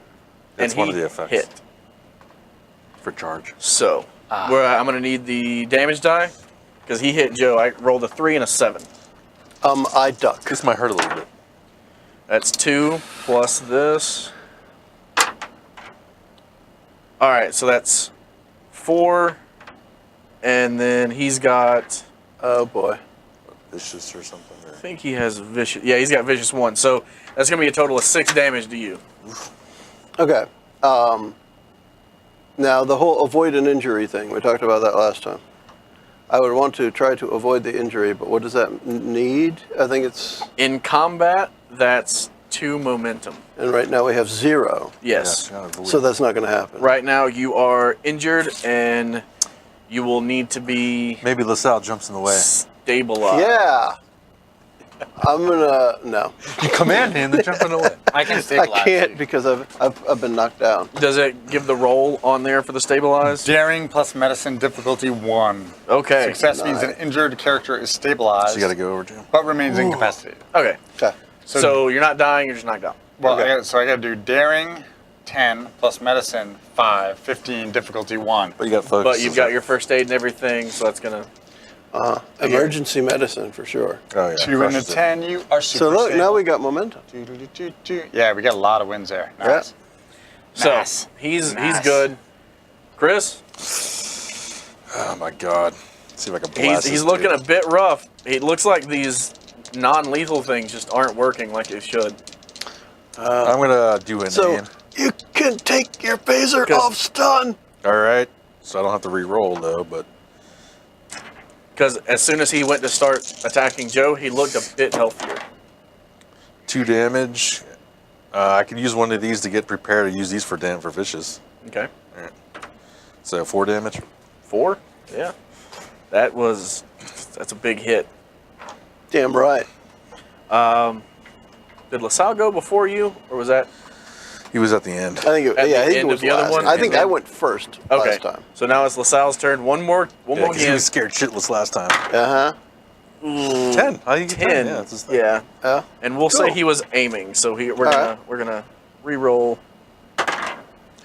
E: That's
D: and
E: one
D: he
E: of the effects.
D: hit.
E: For charge.
D: So I'm going to need the damage die because he hit Joe. I rolled a 3 and a 7.
B: I duck.
E: This might hurt a little bit.
D: That's 2 plus this. All right, so that's 4, and then he's got.
B: Oh boy.
E: Vicious or something.
D: I think he has vicious. Yeah, he's got vicious 1. So that's gonna be a total of 6 damage to you.
B: Okay. Now the whole avoid an injury thing. We talked about that last time. I would want to try to avoid the injury, but what does that need? I think it's.
D: In combat, that's 2 momentum.
B: And right now we have 0.
D: Yes.
B: So that's not going to happen.
D: Right now you are injured, and you will need to be
E: Maybe LaSalle jumps in the way.
D: stabilized.
B: Yeah. I'm gonna no.
E: You command him to jump in the way.
C: I can
B: I
C: stabilize.
B: can't
C: you.
B: because I've been knocked down.
D: Does it give the roll on there for the stabilized?
C: Daring plus medicine difficulty 1.
D: Okay.
C: Success means an injured character is stabilized,
E: So you got to go over to him.
C: but remains incapacitated.
D: Okay.
B: Okay.
D: So you're not dying. You're just knocked out.
C: Well,
B: Okay.
C: I got to do daring 10 plus medicine 5, 15 difficulty 1.
E: But you got focus.
D: But you've got your first aid and everything, so that's gonna.
B: Emergency medicine for sure.
E: Oh, yeah.
C: 2 and a
E: crushes it.
C: 10, you are super
B: So look,
C: stable.
B: now we got momentum.
C: Yeah, we got a lot of wins there. Nice.
D: So
C: Nice.
D: he's
C: Nice.
D: good. Chris,
E: Oh my god. Let's see if I can blast
D: he's
E: this
D: looking
E: dude.
D: a bit rough. It looks like these non-lethal things just aren't working like they should.
E: I'm gonna do an
B: So
E: aim.
B: you can take your phaser
D: Good.
B: off stun.
E: Alright. So I don't have to re-roll though, but
D: Because as soon as he went to start attacking Joe, he looked a bit healthier.
E: 2 damage. I can use one of these to get prepared to use these for vicious.
D: Okay.
E: Alright. So 4 damage.
D: 4? Yeah. That's a big hit.
B: Damn right.
D: Did LaSalle go before you, or was that?
E: He was at the end.
B: I think
D: At the
B: I think it
D: end
B: was
D: of the other
B: last.
D: one,
B: I
D: and
B: think
D: then-
B: I went first
D: Okay.
B: last time.
D: So now it's LaSalle's turn. One more
E: Yeah, 'cause he
D: game.
E: was scared shitless last time.
B: Uh-huh.
E: 10. How do you get 10?
D: 10.
E: Yeah, it's just like-
D: Yeah.
B: Yeah.
D: And we'll say
B: Cool.
D: he was aiming, so we're
B: right.
D: gonna re-roll.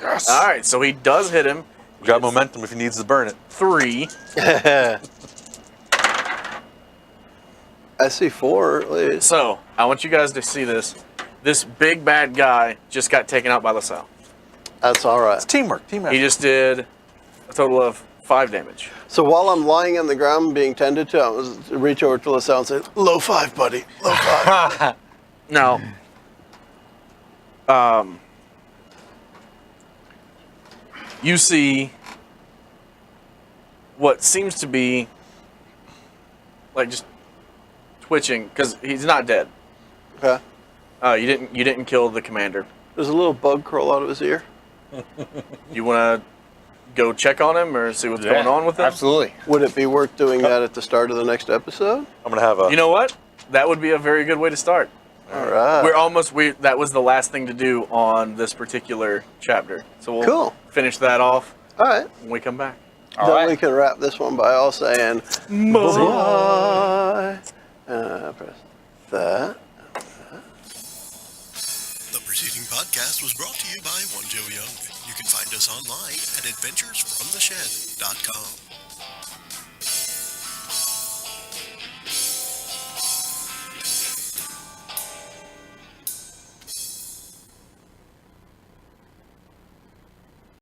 E: Yes.
D: All right, so he does hit him.
E: We got momentum if he needs to burn it.
D: 3.
B: I see 4 at least.
D: So I want you guys to see this. This big bad guy just got taken out by LaSalle.
B: That's all right.
E: It's teamwork. Team effort.
D: He just did a total of 5 damage.
B: So while I'm lying on the ground being tended to, I was reach over to LaSalle and say, "Low 5, buddy. Low 5."
D: Now, you see what seems to be like just twitching because he's not dead.
B: Okay.
D: You didn't kill the commander.
B: There's a little bug crawl out of his ear.
D: You want to go check on him or see what's going on with him?
C: Absolutely.
B: Would it be worth doing that at the start of the next episode?
E: I'm going to have a...
D: You know what? That would be a very good way to start.
B: All right.
D: That was the last thing to do on this particular chapter. So we'll
B: Cool.
D: finish that off
B: All right.
D: when we come back.
C: All
B: Then
C: right.
B: we can wrap this one by all saying bye. Press that.
A: The preceding podcast was brought to you by One Joe Young. You can find us online at adventuresfromtheshed.com.